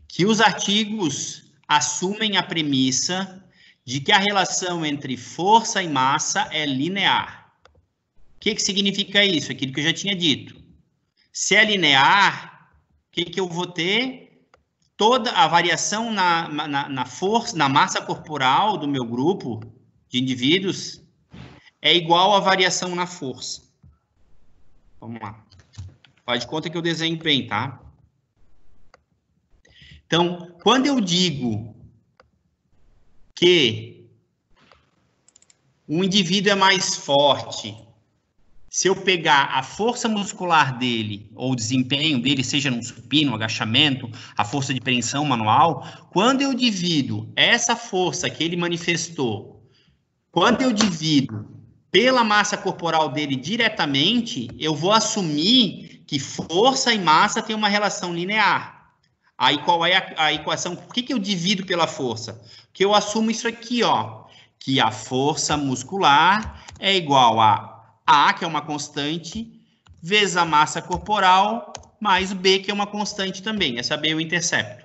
Que os artigos assumem a premissa de que a relação entre força e massa é linear. O que significa isso? Aquilo que eu já tinha dito. Se é linear, o que eu vou ter? Toda a variação na força, na massa corporal do meu grupo de indivíduos é igual à variação na força. Vamos lá. Faz de conta que eu desenho bem, tá? Então, quando eu digo que um indivíduo é mais forte, se eu pegar a força muscular dele, ou o desempenho dele, seja num supino, agachamento, a força de preensão manual, quando eu divido essa força que ele manifestou, quando eu divido pela massa corporal dele diretamente, eu vou assumir que força e massa têm uma relação linear. Aí, qual é a equação? Por que eu divido pela força? Porque eu assumo isso aqui, ó, que a força muscular é igual a A, que é uma constante, vezes a massa corporal, mais o B, que é uma constante também, essa B é o intercepto.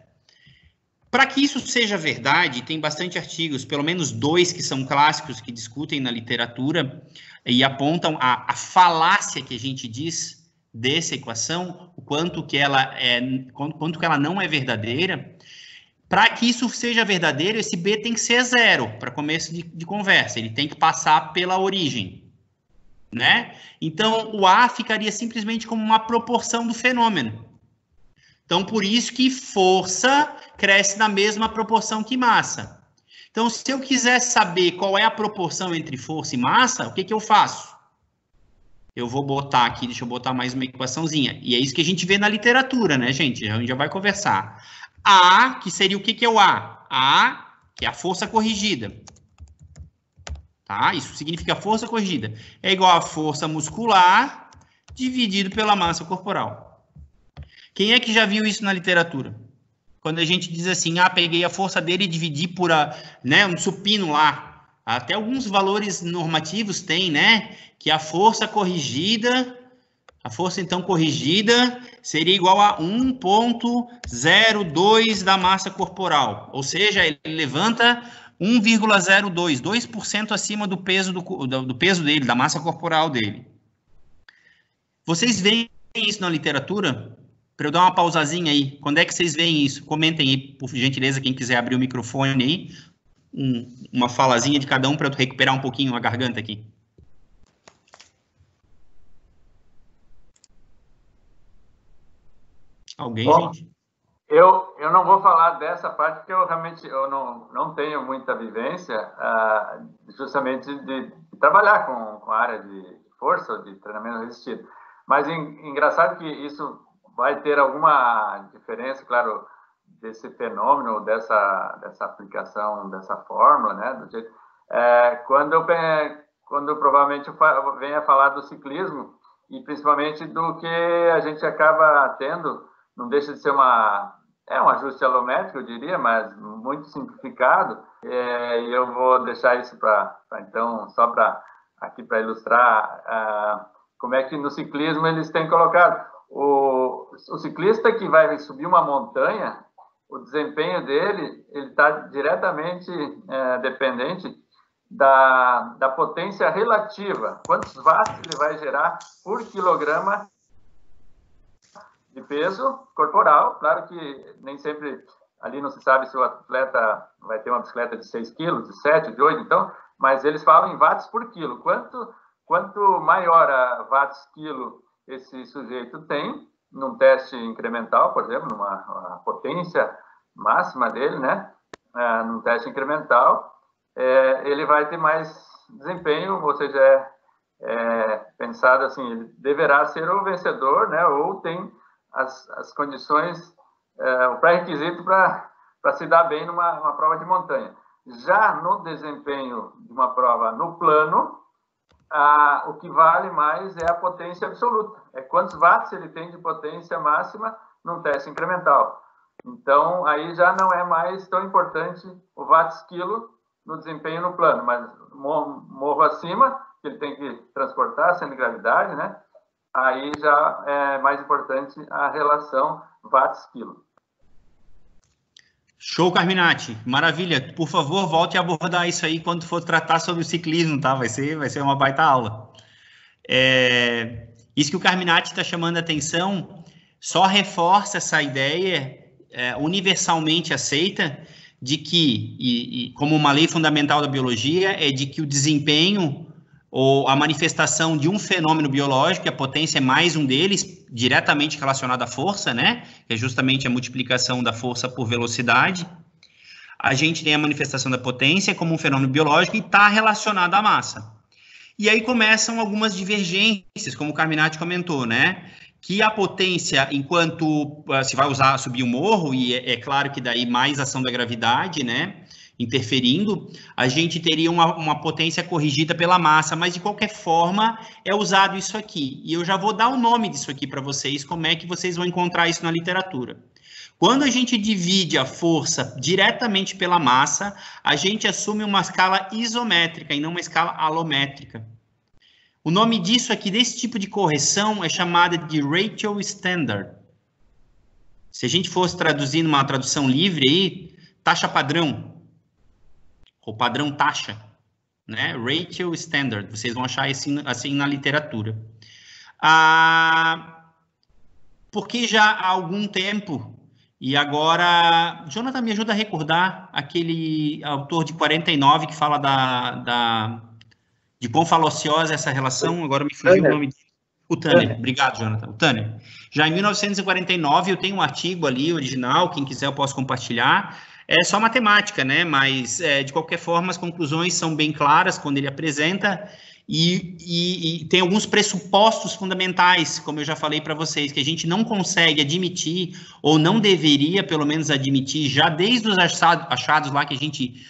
Para que isso seja verdade, tem bastante artigos, pelo menos 2 que são clássicos, que discutem na literatura e apontam a falácia que a gente diz dessa equação, o quanto que ela não é verdadeira. Para que isso seja verdadeiro, esse B tem que ser 0 para começo de conversa, ele tem que passar pela origem, né? Então, o A ficaria simplesmente como uma proporção do fenômeno. Então, por isso que força cresce na mesma proporção que massa. Então, se eu quiser saber qual é a proporção entre força e massa, o que que eu faço? Eu vou botar aqui, deixa eu botar mais uma equaçãozinha. E é isso que a gente vê na literatura, né, gente? A gente já vai conversar. A, que seria o que que é o A? A, que é a força corrigida. Tá? Isso significa força corrigida. É igual a força muscular dividido pela massa corporal. Quem é que já viu isso na literatura? Quando a gente diz assim, peguei a força dele e dividi por um supino lá. Até alguns valores normativos tem, né? Que a força corrigida, seria igual a 1,02 da massa corporal. Ou seja, ele levanta 1,02, 2% acima do peso dele, da massa corporal dele. Vocês veem isso na literatura? Para eu dar uma pausazinha aí, quando é que vocês veem isso? Comentem aí, por gentileza, quem quiser abrir o microfone aí, uma falazinha de cada um para eu recuperar um pouquinho a garganta aqui. Alguém, bom, gente? Eu não vou falar dessa parte porque eu realmente não tenho muita vivência justamente de trabalhar com a área de força, de treinamento resistido. Mas engraçado que isso vai ter alguma diferença, claro, desse fenômeno, dessa aplicação, dessa fórmula, né? Do jeito, quando provavelmente eu venha falar do ciclismo e principalmente do que a gente acaba tendo, não deixa de ser um ajuste alométrico, eu diria, mas muito simplificado. E eu vou deixar isso então, só para ilustrar como é que no ciclismo eles têm colocado. O ciclista que vai subir uma montanha, o desempenho dele está diretamente dependente da potência relativa. Quantos watts ele vai gerar por quilograma de peso corporal? Claro que nem sempre ali não se sabe se o atleta vai ter uma bicicleta de 6 quilos, de 7, de 8, então, mas eles falam em watts por quilo. Quanto maior a watts quilo esse sujeito tem, num teste incremental, por exemplo, numa potência máxima dele, né? Num teste incremental, ele vai ter mais desempenho, ou seja, pensado assim, ele deverá ser o vencedor, né? Ou tem as condições, o pré-requisito para se dar bem numa prova de montanha. Já no desempenho de uma prova no plano, o que vale mais é a potência absoluta. É quantos watts ele tem de potência máxima num teste incremental. Então, aí já não é mais tão importante o watts quilo no desempenho no plano, mas morro acima, que ele tem que transportar sem gravidade, né? Aí já é mais importante a relação watts quilo. Show, Carminati. Maravilha. Por favor, volte a abordar isso aí quando for tratar sobre o ciclismo, tá? Vai ser uma baita aula. Isso que o Carminati está chamando a atenção só reforça essa ideia universalmente aceita de que, como uma lei fundamental da biologia, é de que o desempenho ou a manifestação de um fenômeno biológico, a potência é mais um deles, diretamente relacionado à força, né? Que é justamente a multiplicação da força por velocidade. A gente tem a manifestação da potência como um fenômeno biológico e está relacionado à massa. E aí começam algumas divergências, como o Carminati comentou, né? Que a potência, enquanto se vai subir o morro, e é claro que daí mais ação da gravidade, né? Interferindo, a gente teria uma potência corrigida pela massa, mas de qualquer forma é usado isso aqui. E eu já vou dar o nome disso aqui para vocês, como é que vocês vão encontrar isso na literatura. Quando a gente divide a força diretamente pela massa, a gente assume uma escala isométrica e não uma escala alométrica. O nome disso aqui, desse tipo de correção, é chamada de ratio standard. Se a gente fosse traduzir numa tradução livre aí, taxa padrão, ou padrão taxa, né? Ratio standard, vocês vão achar assim na literatura. Porque já há algum tempo, e agora, Jonathan, me ajuda a recordar aquele autor de 49 que fala de quão falaciosa é essa relação, agora me fugiu o nome dele. O Tanner, obrigado, Jonathan. O Tanner. Já em 1949, eu tenho um artigo ali, original, quem quiser eu posso compartilhar. É só matemática, né? Mas, de qualquer forma, as conclusões são bem claras quando ele apresenta e tem alguns pressupostos fundamentais, como eu já falei para vocês, que a gente não consegue admitir, ou não deveria, pelo menos, admitir, já desde os achados lá que a gente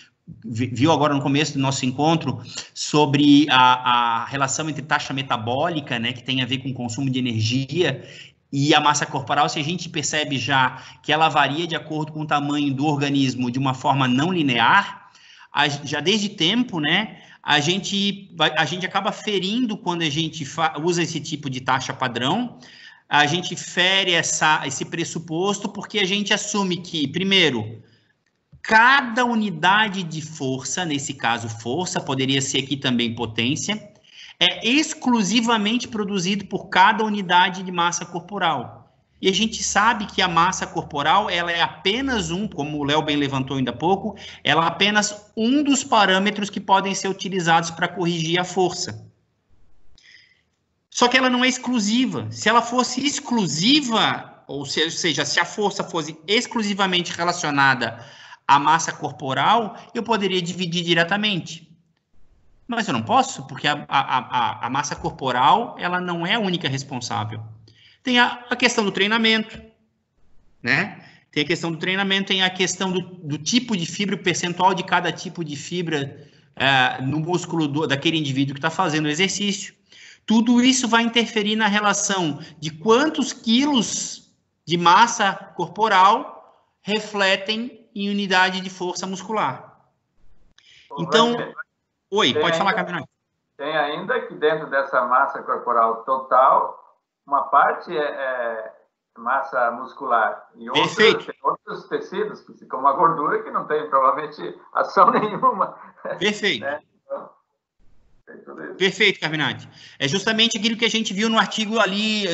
viu agora no começo do nosso encontro, sobre a relação entre taxa metabólica, né, que tem a ver com o consumo de energia, e a massa corporal, se a gente percebe já que ela varia de acordo com o tamanho do organismo de uma forma não linear, já desde tempo, né, a gente acaba ferindo quando a gente usa esse tipo de taxa padrão, a gente fere esse pressuposto porque a gente assume que, primeiro, cada unidade de força, nesse caso força, poderia ser aqui também potência, é exclusivamente produzido por cada unidade de massa corporal. E a gente sabe que a massa corporal, ela é apenas como o Léo bem levantou ainda há pouco, ela é apenas um dos parâmetros que podem ser utilizados para corrigir a força. Só que ela não é exclusiva. Se ela fosse exclusiva, ou seja, se a força fosse exclusivamente relacionada à massa corporal, eu poderia dividir diretamente. Mas eu não posso, porque a massa corporal, ela não é a única responsável. Tem a questão do treinamento, né? Tem a questão do treinamento, tem a questão do tipo de fibra, o percentual de cada tipo de fibra no músculo daquele indivíduo que está fazendo o exercício. Tudo isso vai interferir na relação de quantos quilos de massa corporal refletem em unidade de força muscular. Então, pode falar, Caminhão. Tem ainda que dentro dessa massa corporal total, uma parte é massa muscular e outros tecidos, como a gordura, que não tem provavelmente ação nenhuma. Perfeito. Né? Perfeito, Carminati. É justamente aquilo que a gente viu no artigo ali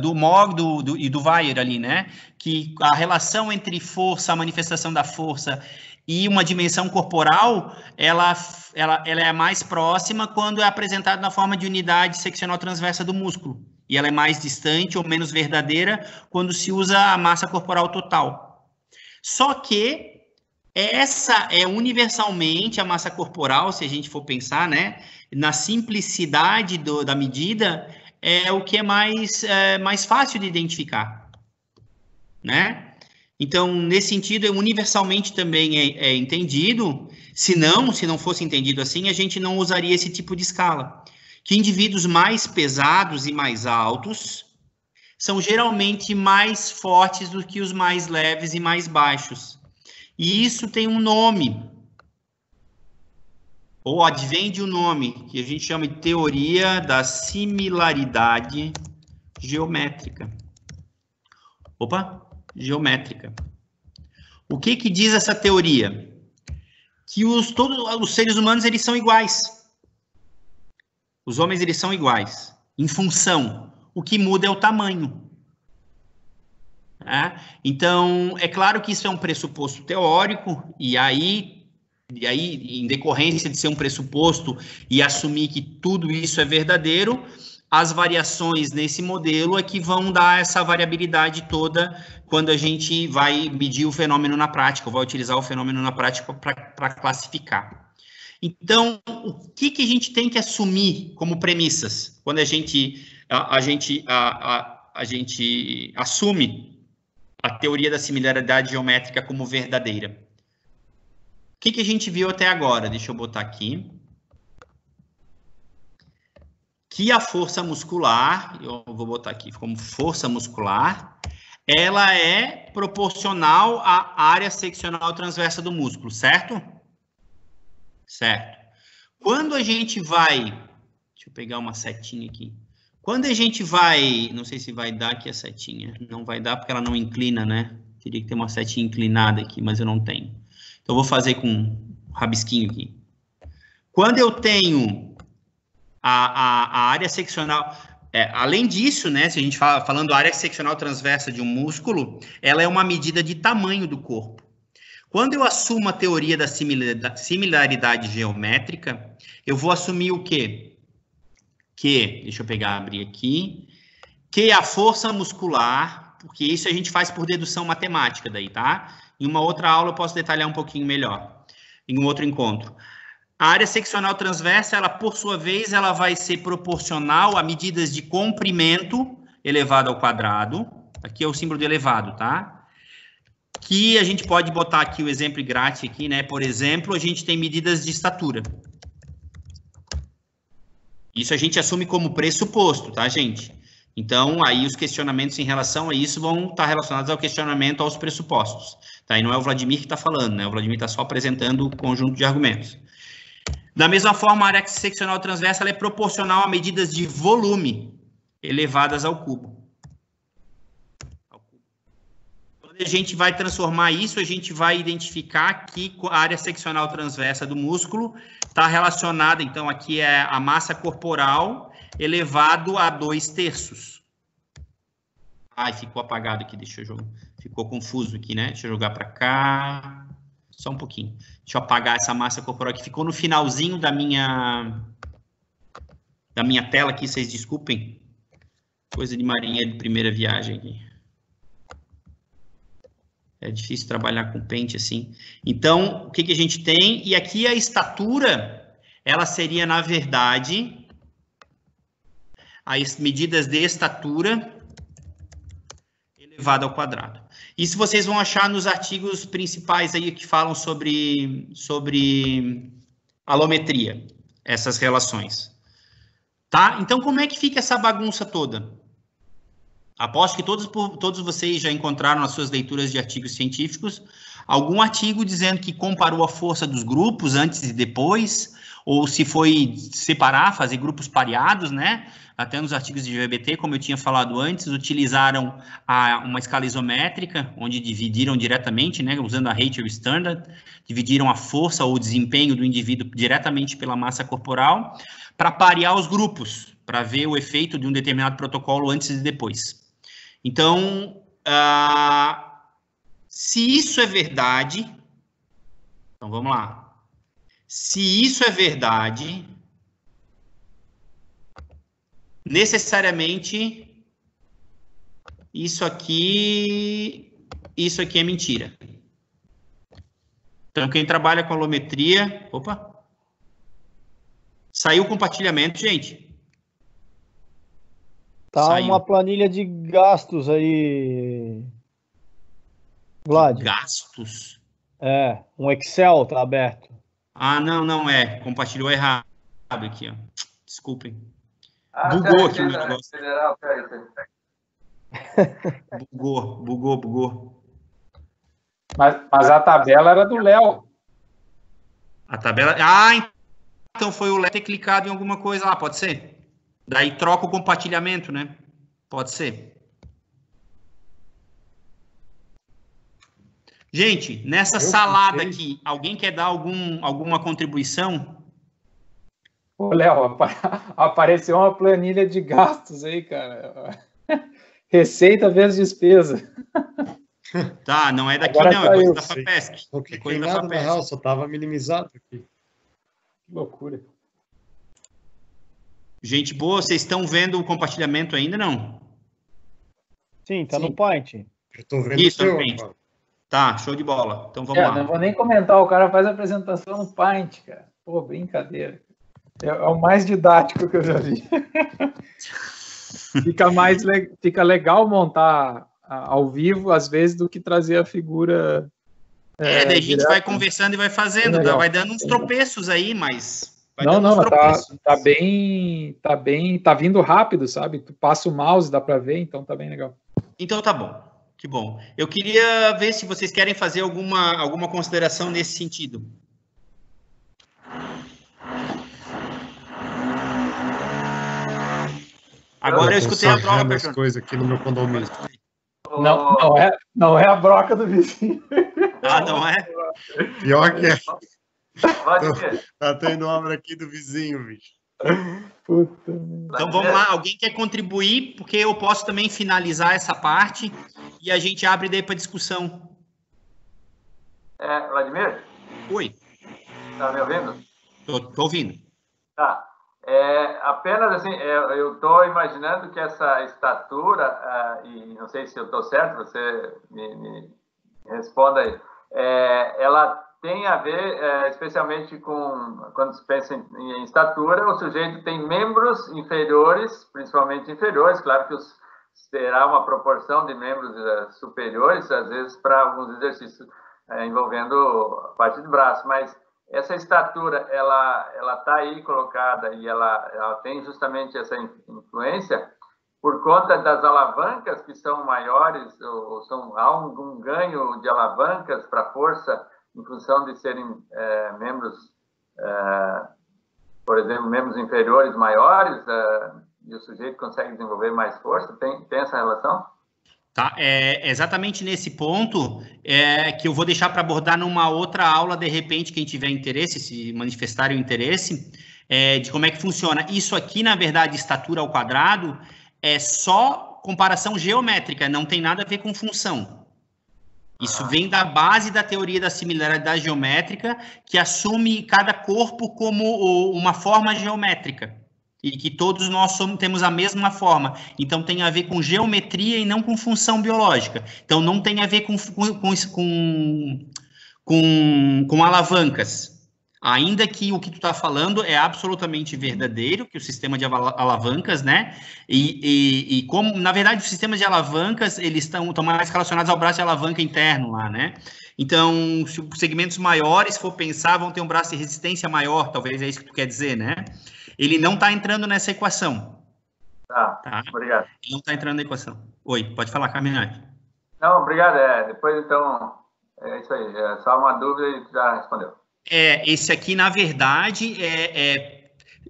do Mogg e do Weyer ali, né? Que a relação entre força, a manifestação da força e uma dimensão corporal, ela é mais próxima quando é apresentada na forma de unidade seccional transversa do músculo. E ela é mais distante ou menos verdadeira quando se usa a massa corporal total. Só que essa é universalmente a massa corporal, se a gente for pensar, né? Na simplicidade da medida, é o que é mais fácil de identificar, né? Então, nesse sentido, universalmente também é entendido. Se não fosse entendido assim, a gente não usaria esse tipo de escala. Que indivíduos mais pesados e mais altos são geralmente mais fortes do que os mais leves e mais baixos. E isso tem um nome, ou advém de um nome, que a gente chama de teoria da similaridade geométrica. Geométrica. O que diz essa teoria? Que todos os seres humanos, eles são iguais. Os homens, eles são iguais, em função. O que muda é o tamanho. Então, é claro que isso é um pressuposto teórico, e aí, em decorrência de ser um pressuposto e assumir que tudo isso é verdadeiro, as variações nesse modelo é que vão dar essa variabilidade toda quando a gente vai medir o fenômeno na prática, ou vai utilizar o fenômeno na prática para classificar. Então, o que a gente tem que assumir como premissas quando a gente assume a teoria da similaridade geométrica como verdadeira? O que a gente viu até agora? Deixa eu botar aqui. Que a força muscular, eu vou botar aqui como força muscular, ela é proporcional à área seccional transversa do músculo, certo? Certo. Quando a gente vai... Deixa eu pegar uma setinha aqui. Quando a gente vai, não sei se vai dar aqui a setinha, não vai dar porque ela não inclina, né? Teria que ter uma setinha inclinada aqui, mas eu não tenho. Então, eu vou fazer com um rabisquinho aqui. Quando eu tenho a área seccional, além disso, né, se a gente falando a área seccional transversa de um músculo, ela é uma medida de tamanho do corpo. Quando eu assumo a teoria da similaridade geométrica, eu vou assumir o quê? Deixa eu abrir aqui, que é a força muscular, porque isso a gente faz por dedução matemática daí, tá? Em uma outra aula eu posso detalhar um pouquinho melhor, em um outro encontro. A área seccional transversa, ela, por sua vez, ela vai ser proporcional a medidas de comprimento elevado ao quadrado, aqui é o símbolo do elevado, tá? Que a gente pode botar aqui o exemplo grátis aqui, né? Por exemplo, a gente tem medidas de estatura. Isso a gente assume como pressuposto, tá, gente? Então, aí os questionamentos em relação a isso vão estar relacionados ao questionamento aos pressupostos, tá? E não é o Vladimir que está falando, né? O Vladimir está só apresentando o conjunto de argumentos. Da mesma forma, a área seccional transversa ela é proporcional a medidas de volume elevadas ao cubo. Quando a gente vai transformar isso, a gente vai identificar que a área seccional transversa do músculo está relacionada, então, aqui é a massa corporal elevado a 2/3. Ai, ficou apagado aqui, ficou confuso aqui, né? Deixa eu jogar para cá, só um pouquinho. Deixa eu apagar essa massa corporal que ficou no finalzinho da minha tela aqui, vocês desculpem. Coisa de marinha de primeira viagem aqui. É difícil trabalhar com pente assim. Então, o que a gente tem? E aqui a estatura, ela seria, na verdade, as medidas de estatura elevado ao quadrado. Isso vocês vão achar nos artigos principais aí que falam sobre alometria, essas relações. Tá? Então, como é que fica essa bagunça toda? Aposto que todos vocês já encontraram nas suas leituras de artigos científicos algum artigo dizendo que comparou a força dos grupos antes e depois, ou se foi separar, fazer grupos pareados, né? Até nos artigos de GBT, como eu tinha falado antes, utilizaram uma escala isométrica, onde dividiram diretamente, né, usando a Rayleigh Standard, dividiram a força ou o desempenho do indivíduo diretamente pela massa corporal, para parear os grupos, para ver o efeito de um determinado protocolo antes e depois. Então, se isso é verdade, então vamos lá. Se isso é verdade, necessariamente isso aqui é mentira. Então, quem trabalha com alometria, saiu o compartilhamento, gente. Tá Saiu. Uma planilha de gastos aí, Vlad. Gastos? Um Excel tá aberto. Ah, não é. Compartilhou errado aqui, ó. Desculpem. Bugou aqui o negócio. Bugou. Mas a tabela era do Léo. A tabela... então foi o Léo ter clicado em alguma coisa lá, pode ser? Daí troca o compartilhamento, né? Pode ser. Gente, nessa salada aqui, alguém quer dar alguma contribuição? Ô, Léo, apareceu uma planilha de gastos aí, cara. Receita vezes despesa. Tá, não é daqui Agora não, é coisa da FAPESC. Não cliquei nada na real, só estava minimizado aqui. Que loucura. Gente boa, vocês estão vendo o compartilhamento ainda, não? Sim, tá no Paint. Eu tô vendo Isso, o seu, Paint. Tá, show de bola. Então vamos lá. Não vou nem comentar, o cara faz a apresentação no Paint, cara. Pô, brincadeira. É o mais didático que eu já vi. Fica legal montar ao vivo, às vezes, do que trazer a figura. Daí a gente vai conversando e vai fazendo, vai dando uns tropeços aí, mas... Tá vindo rápido, sabe? Tu passa o mouse, dá para ver, então tá bem legal. Então tá bom, que bom. Eu queria ver se vocês querem fazer alguma consideração nesse sentido. Agora eu escutei a broca. as coisas aqui no meu condomínio. Não é a broca do vizinho. Ah, não é? Pior que é. Pode ser. Tá tendo obra aqui do vizinho, bicho. Puta. Então vamos lá, alguém quer contribuir? Porque eu posso também finalizar essa parte e a gente abre daí para discussão. Vladimir, Oi, tá me ouvindo? tô ouvindo. Tá. Apenas assim, eu estou imaginando que essa estatura, e não sei se eu estou certo, você me responda aí, ela tem a ver, especialmente quando se pensa em estatura, o sujeito tem membros inferiores, principalmente inferiores, claro que terá uma proporção de membros superiores, às vezes para alguns exercícios envolvendo a parte de braço, mas essa estatura, ela está aí colocada e ela tem justamente essa influência por conta das alavancas que são maiores, há um ganho de alavancas para força em função de serem membros, por exemplo, membros inferiores maiores, e o sujeito consegue desenvolver mais força? Tem essa relação? Tá, exatamente nesse ponto que eu vou deixar para abordar numa outra aula, de repente, quem tiver interesse, se manifestarem o interesse, de como é que funciona. Isso aqui, na verdade, estatura ao quadrado, é só comparação geométrica, não tem nada a ver com função. Isso vem da base da teoria da similaridade geométrica, que assume cada corpo como uma forma geométrica. E que todos nós temos a mesma forma. Então, tem a ver com geometria e não com função biológica. Então, não tem a ver com alavancas. Ainda que o que tu está falando é absolutamente verdadeiro, que o sistema de alavancas, né? E como, na verdade, os sistemas de alavancas, eles estão mais relacionados ao braço de alavanca interno lá, né? Então, se os segmentos maiores, se for pensar, vão ter um braço de resistência maior, talvez é isso que tu quer dizer, né? Ele não está entrando nessa equação. Tá? Obrigado. Ele não está entrando na equação. Oi, pode falar, Carminati. Não, obrigado. Depois, então, é isso aí. É só uma dúvida e tu já respondeu. Esse aqui, na verdade,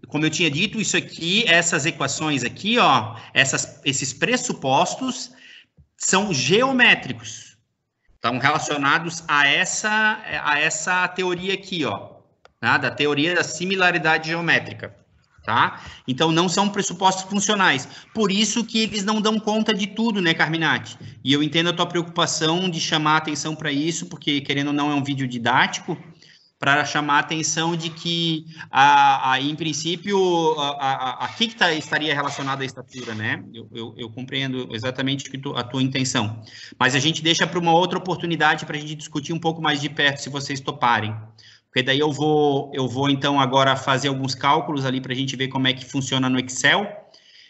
como eu tinha dito, isso aqui, essas equações aqui, ó, esses pressupostos são geométricos. Estão relacionados a essa teoria aqui, ó, tá? Da teoria da similaridade geométrica. Tá? Então, não são pressupostos funcionais. Por isso que eles não dão conta de tudo, né, Carminati? E eu entendo a tua preocupação de chamar a atenção para isso, porque, querendo ou não, é um vídeo didático, para chamar a atenção de que, em princípio, aqui que estaria relacionado à estatura, né? Eu compreendo exatamente a tua intenção. Mas a gente deixa para uma outra oportunidade para a gente discutir um pouco mais de perto, se vocês toparem. Porque daí eu vou então agora fazer alguns cálculos ali para a gente ver como é que funciona no Excel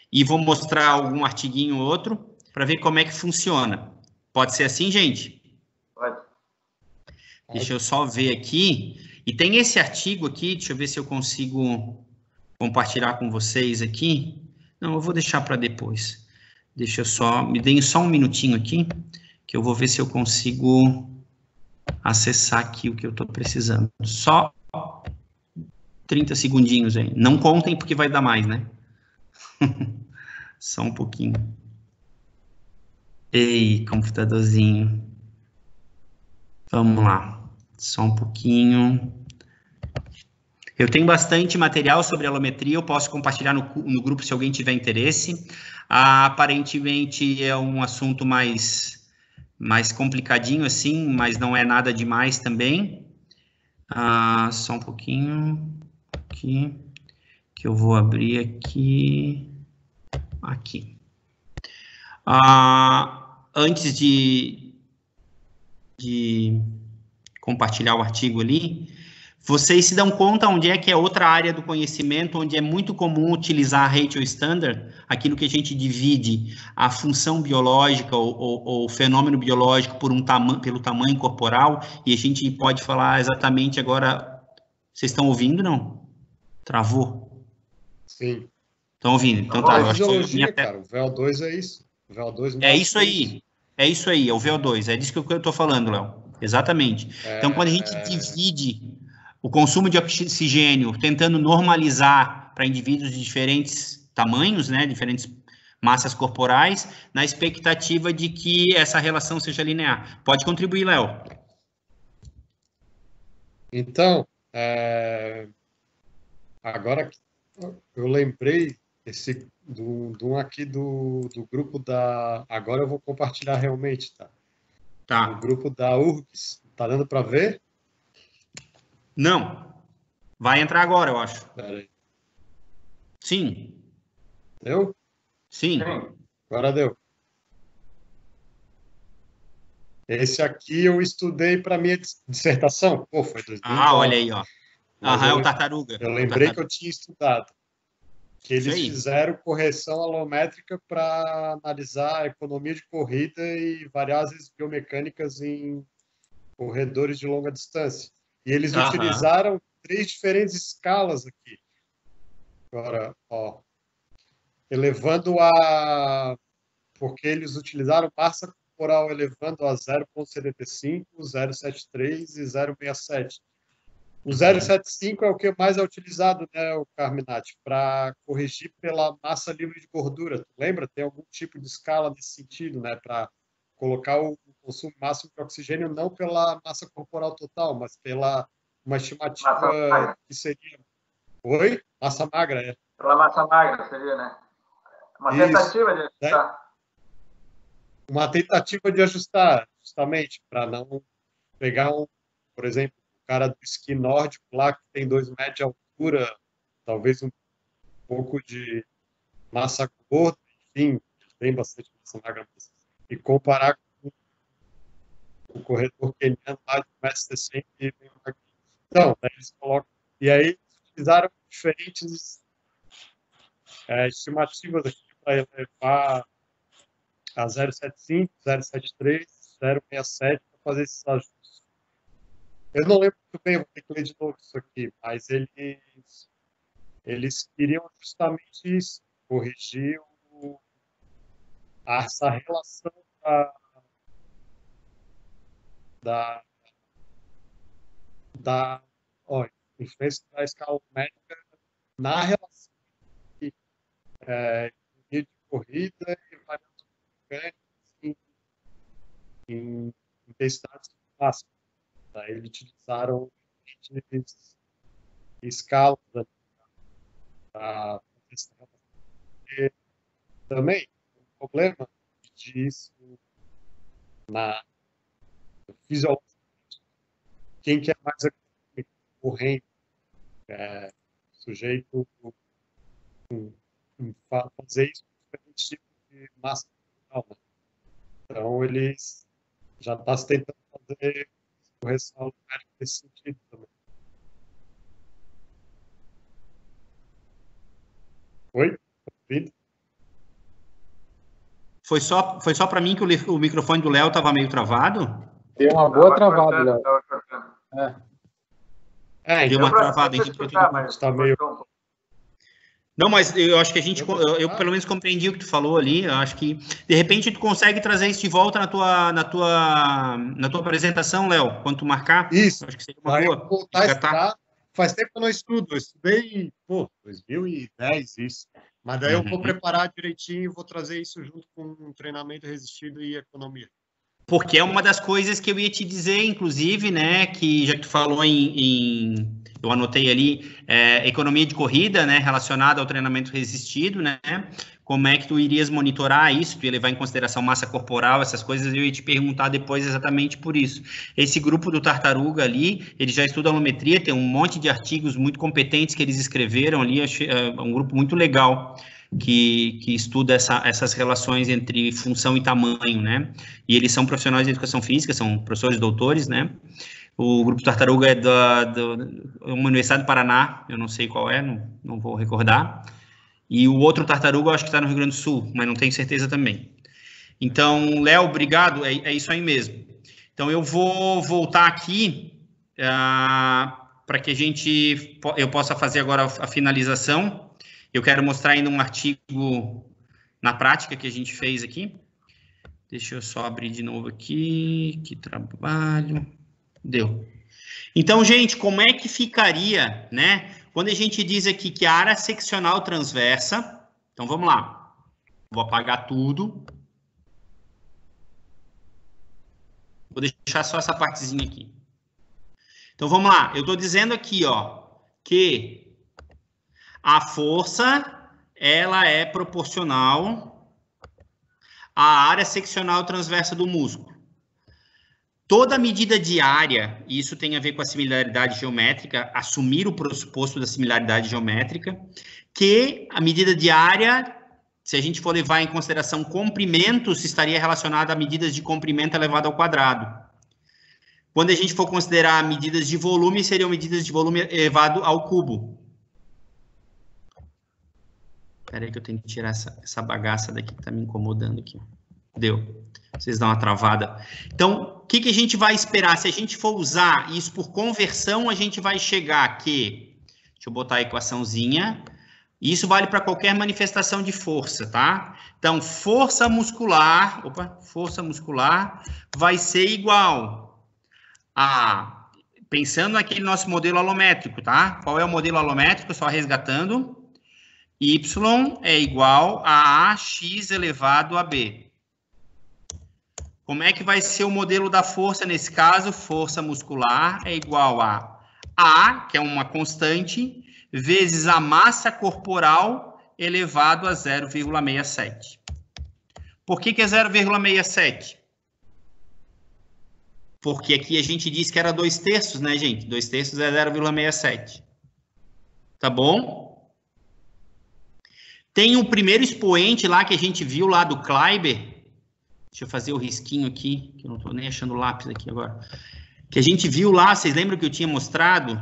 e vou mostrar algum artiguinho ou outro para ver como é que funciona. Pode ser assim, gente? Pode. Deixa eu só ver aqui. E tem esse artigo aqui, deixa eu ver se eu consigo compartilhar com vocês aqui. Não, eu vou deixar para depois. Deixa eu me deem só um minutinho aqui, que eu vou ver se eu consigo acessar aqui o que eu estou precisando. Só 30 segundinhos aí. Não contem porque vai dar mais, né? Só um pouquinho. Ei, computadorzinho. Vamos lá. Só um pouquinho. Eu tenho bastante material sobre alometria, eu posso compartilhar no grupo se alguém tiver interesse. Aparentemente é um assunto mais complicadinho assim, mas não é nada demais também. Só um pouquinho aqui, que eu vou abrir aqui. Antes de compartilhar o artigo ali, vocês se dão conta onde é que é outra área do conhecimento, onde é muito comum utilizar a ratio standard, aquilo que a gente divide a função biológica ou fenômeno biológico pelo tamanho corporal, e a gente pode falar exatamente agora, vocês estão ouvindo, não? Travou? Sim. Estão ouvindo? Então tá. Eu acho que cara, o VO2 é isso. O VO2 é isso aí. É isso aí, é o VO2. É disso que eu estou falando, Léo. Exatamente. Então, quando a gente divide o consumo de oxigênio, tentando normalizar para indivíduos de diferentes tamanhos, né, diferentes massas corporais, na expectativa de que essa relação seja linear. Pode contribuir, Léo. Então, agora eu lembrei do aqui do grupo da... Agora eu vou compartilhar realmente, tá? Tá. O grupo da URGS. Tá dando para ver? Não. Vai entrar agora, eu acho. Espera aí. Sim. Deu? Sim. Agora deu. Esse aqui eu estudei para minha dissertação. Pô, foi 2009. Ah, olha aí, ó. Mas É o tartaruga. Eu lembrei que eu tinha estudado. Que eles Isso aí. fizeram correção alométrica para analisar a economia de corrida e variáveis biomecânicas em corredores de longa distância. E eles utilizaram 3 diferentes escalas aqui. Agora, ó, elevando a... Porque eles utilizaram massa corporal elevando a 0,75, 0,73 e 0,67. O 0,75 é o que mais é utilizado, né, o Carminati, para corrigir pela massa livre de gordura. Tu lembra? Tem algum tipo de escala nesse sentido, né, para colocar o consumo máximo de oxigênio não pela massa corporal total, mas pela uma estimativa que seria... Oi? Massa magra, é. Pela massa magra seria, né? Uma tentativa de ajustar. Uma tentativa de ajustar, justamente, para não pegar por exemplo, o cara do esqui nórdico lá, que tem 2 metros de altura, talvez um pouco de massa gorda, enfim, tem bastante massa magra, e comparar com o corredor queniano lá de 1,60 m e então, eles colocam, e aí eles utilizaram diferentes estimativas aqui para elevar a 0,75, 0,73, 0,67 para fazer esses ajustes. Eu não lembro muito bem, vou ter que ler de novo isso aqui, mas eles queriam justamente isso, corrigir essa relação da influência da escala médica na relação de corrida e variações mecânicas em intensidades máximas. Tá? Eles utilizaram diferentes escalas para também o problema disso na fisiologia. Quem quer mais corrente, sujeito fazer isso com diferentes tipos de massa corporal, né? Então, eles já estão tentando fazer correção nesse sentido também. Oi? Foi só para mim que o microfone do Léo estava meio travado? Deu uma boa travada, Léo. Deu uma travada. Está meio... Não, mas eu acho que eu pelo menos compreendi o que tu falou ali. Eu acho que de repente tu consegue trazer isso de volta na tua apresentação, Léo, quando tu marcar. Isso. Acho que seria uma boa. Voltar a estudar. Faz tempo que eu não estudo. Eu estudei, 2010 isso. Mas daí eu vou preparar direitinho e vou trazer isso junto com um treinamento resistido e economia. Porque é uma das coisas que eu ia te dizer, inclusive, né, que já que tu falou eu anotei ali, economia de corrida, né, relacionada ao treinamento resistido, né, como é que tu irias monitorar isso, tu ia levar em consideração massa corporal, essas coisas, eu ia te perguntar depois exatamente por isso. Esse grupo do Tartaruga ali, ele já estuda alometria, tem um monte de artigos muito competentes que eles escreveram ali, é um grupo muito legal, que estuda essas relações entre função e tamanho, né? E eles são profissionais de educação física, são professores doutores, né? O grupo Tartaruga é da uma Universidade do Paraná, eu não sei qual é, não vou recordar. E o outro Tartaruga eu acho que está no Rio Grande do Sul, mas não tenho certeza também. Então, Léo, obrigado, é isso aí mesmo. Então, eu vou voltar aqui para que eu possa fazer agora a finalização. Eu quero mostrar ainda um artigo na prática que a gente fez aqui. Deixa eu só abrir de novo aqui. Que trabalho. Deu. Então, gente, como é que ficaria, né? Quando a gente diz aqui que a área seccional transversa... Então, vamos lá. Vou apagar tudo. Vou deixar só essa partezinha aqui. Então, vamos lá. Eu estou dizendo aqui, ó, que a força, ela é proporcional à área seccional transversa do músculo. Toda medida de área, e isso tem a ver com a similaridade geométrica, assumir o pressuposto da similaridade geométrica, que a medida de área, se a gente for levar em consideração comprimentos, estaria relacionada a medidas de comprimento elevado ao quadrado. Quando a gente for considerar medidas de volume, seriam medidas de volume elevado ao cubo. Espera aí que eu tenho que tirar essa bagaça daqui que está me incomodando aqui. Deu. Vocês dão uma travada. Então, o que a gente vai esperar? Se a gente for usar isso por conversão, a gente vai chegar aqui. Deixa eu botar a equaçãozinha. Isso vale para qualquer manifestação de força, tá? Então, força muscular vai ser igual a, pensando naquele nosso modelo alométrico, tá? Qual é o modelo alométrico? Só resgatando. Y é igual a AX elevado a B. Como é que vai ser o modelo da força nesse caso? Força muscular é igual a, que é uma constante, vezes a massa corporal elevado a 0,67. Por que é 0,67? Porque aqui a gente disse que era 2/3, né, gente? 2/3 é 0,67. Tá bom? Tem um primeiro expoente lá que a gente viu lá do Kleiber. Deixa eu fazer o risquinho aqui, que eu não estou nem achando o lápis aqui agora. Que a gente viu lá, vocês lembram que eu tinha mostrado?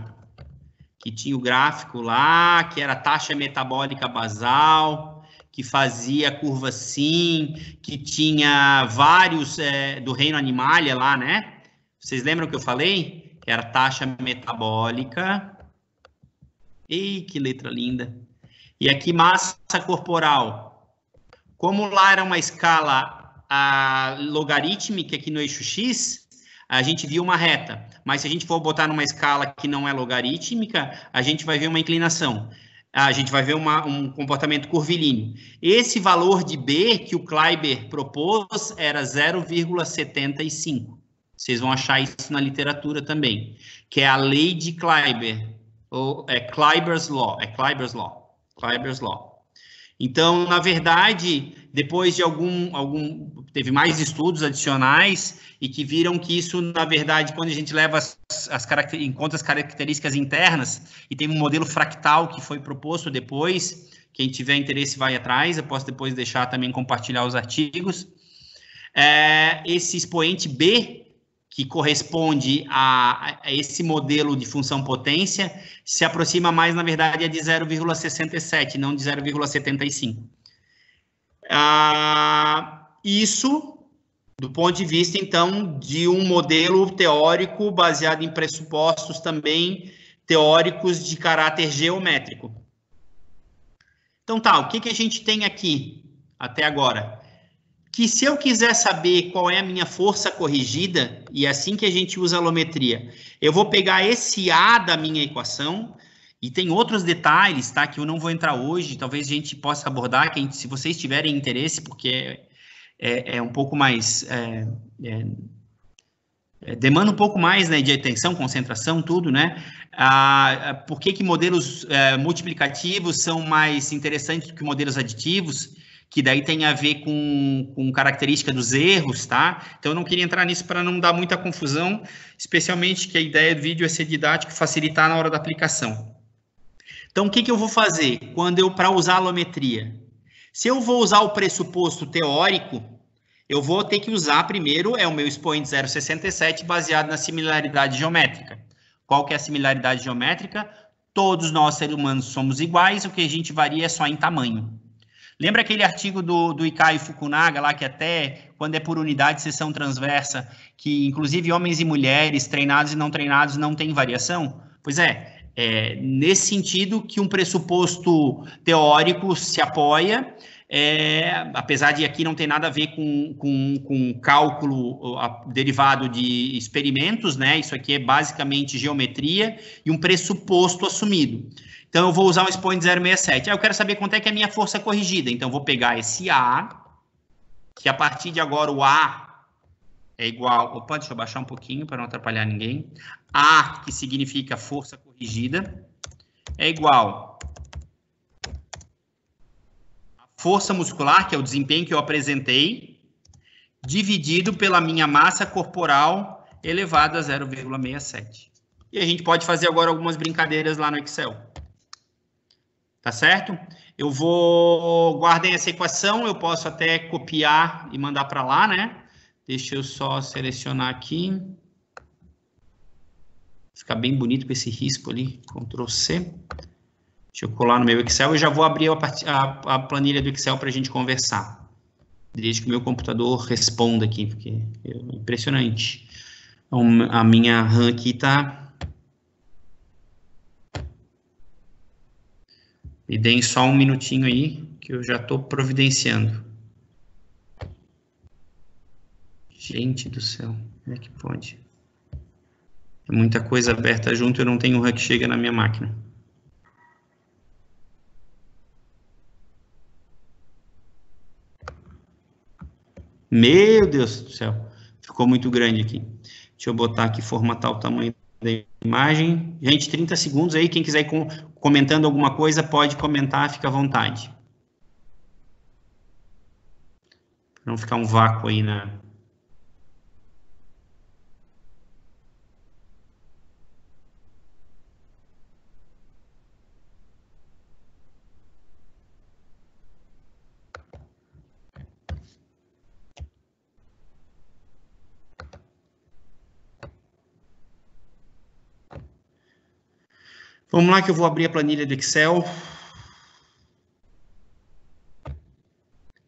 Que tinha o gráfico lá, que era a taxa metabólica basal, que fazia curva assim, que tinha vários do reino animalia lá, né? Vocês lembram que eu falei? Que era taxa metabólica. Ei, que letra linda. E aqui massa corporal. Como lá era uma escala logarítmica aqui no eixo X, a gente viu uma reta. Mas se a gente for botar numa escala que não é logarítmica, a gente vai ver uma inclinação. A gente vai ver um comportamento curvilíneo. Esse valor de B que o Kleiber propôs era 0,75. Vocês vão achar isso na literatura também, que é a lei de Kleiber, ou Kleiber's Law, Kleiber's Law. Então, na verdade, depois de teve mais estudos adicionais e que viram que isso, na verdade, quando a gente leva em conta as características internas, e tem um modelo fractal que foi proposto depois, quem tiver interesse vai atrás, eu posso depois deixar também compartilhar os artigos. Esse expoente B, que corresponde a esse modelo de função potência, se aproxima mais, na verdade, de 0,67, não de 0,75. Isso, do ponto de vista, então, de um modelo teórico baseado em pressupostos também teóricos de caráter geométrico. Então, tá, o que a gente tem aqui até agora? Que se eu quiser saber qual é a minha força corrigida, e é assim que a gente usa a alometria, eu vou pegar esse A da minha equação, e tem outros detalhes, tá, que eu não vou entrar hoje, talvez a gente possa abordar, se vocês tiverem interesse, porque é um pouco mais... demanda um pouco mais, né, de atenção, concentração, tudo, né? Por que modelos multiplicativos são mais interessantes do que modelos aditivos? Que daí tem a ver com característica dos erros, tá? Então, eu não queria entrar nisso para não dar muita confusão, especialmente que a ideia do vídeo é ser didático e facilitar na hora da aplicação. Então, o que eu vou fazer para usar a alometria? Se eu vou usar o pressuposto teórico, eu vou ter que usar primeiro, o meu expoente 0,67, baseado na similaridade geométrica. Qual que é a similaridade geométrica? Todos nós, seres humanos, somos iguais, o que a gente varia é só em tamanho. Lembra aquele artigo do Ikai Fukunaga, lá que até quando é por unidade de seção transversa, que inclusive homens e mulheres, treinados e não treinados, não tem variação? Pois nesse sentido que um pressuposto teórico se apoia, apesar de aqui não ter nada a ver com cálculo derivado de experimentos, né? Isso aqui é basicamente geometria e um pressuposto assumido. Então, eu vou usar um expoente 0,67. Aí eu quero saber quanto é que é a minha força corrigida. Então, eu vou pegar esse A, que a partir de agora o A é igual... Opa, deixa eu baixar um pouquinho para não atrapalhar ninguém. A, que significa força corrigida, é igual a força muscular, que é o desempenho que eu apresentei, dividido pela minha massa corporal elevado a 0,67. E a gente pode fazer agora algumas brincadeiras lá no Excel. Tá certo? Eu vou... Guardem essa equação, eu posso até copiar e mandar para lá, né? Deixa eu só selecionar aqui. Fica bem bonito com esse risco ali. Ctrl C. Deixa eu colar no meu Excel e já vou abrir a planilha do Excel para a gente conversar. Desde que o meu computador responda aqui, porque é impressionante. A minha RAM aqui está... Me deem só um minutinho aí, que eu já estou providenciando. Gente do céu, como é que pode? É muita coisa aberta junto, eu não tenho RAM que chega na minha máquina. Meu Deus do céu, ficou muito grande aqui. Deixa eu botar aqui, formatar o tamanho da imagem. Gente, 30 segundos aí, quem quiser ir comentando alguma coisa, pode comentar, fica à vontade. Pra não ficar um vácuo aí na... Vamos lá que eu vou abrir a planilha do Excel.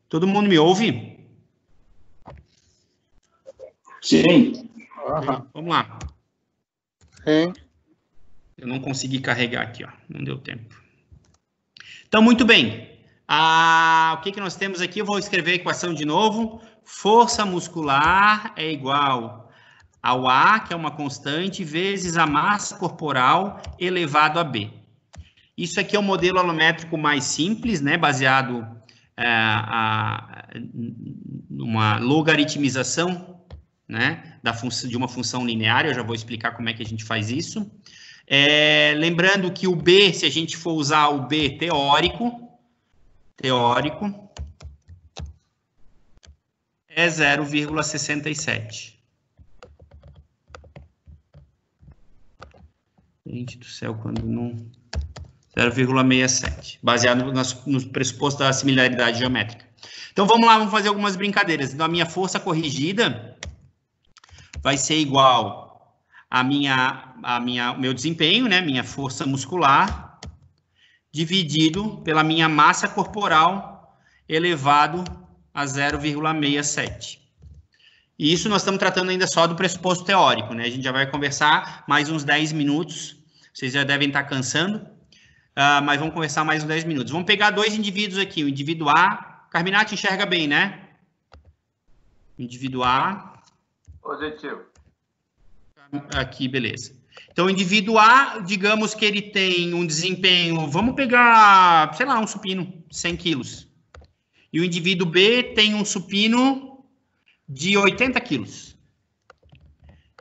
Todo mundo me ouve? Sim. Vamos lá. Sim. Eu não consegui carregar aqui, ó. Não deu tempo. Então, muito bem. O que nós temos aqui? Eu vou escrever a equação de novo. Força muscular é igual ao A, que é uma constante, vezes a massa corporal elevado a B. Isso aqui é o modelo alométrico mais simples, né, baseado numa logaritmização, né, de uma função linear. Eu já vou explicar como é que a gente faz isso. Lembrando que o B, se a gente for usar o B teórico, é 0,67. Gente do céu, quando não... 0,67, baseado nos pressupostos da similaridade geométrica. Então, vamos lá, vamos fazer algumas brincadeiras. Então, a minha força corrigida vai ser igual a meu desempenho, né, minha força muscular, dividido pela minha massa corporal elevado a 0,67. E isso nós estamos tratando ainda só do pressuposto teórico, né? A gente já vai conversar mais uns 10 minutos. Vocês já devem estar cansando, mas vamos conversar mais uns 10 minutos. Vamos pegar dois indivíduos aqui. O indivíduo A... Carminati enxerga bem, né? Indivíduo A... Positivo. Aqui, beleza. Então, o indivíduo A, digamos que ele tem um desempenho... Vamos pegar, sei lá, um supino, 100 quilos. E o indivíduo B tem um supino de 80 quilos.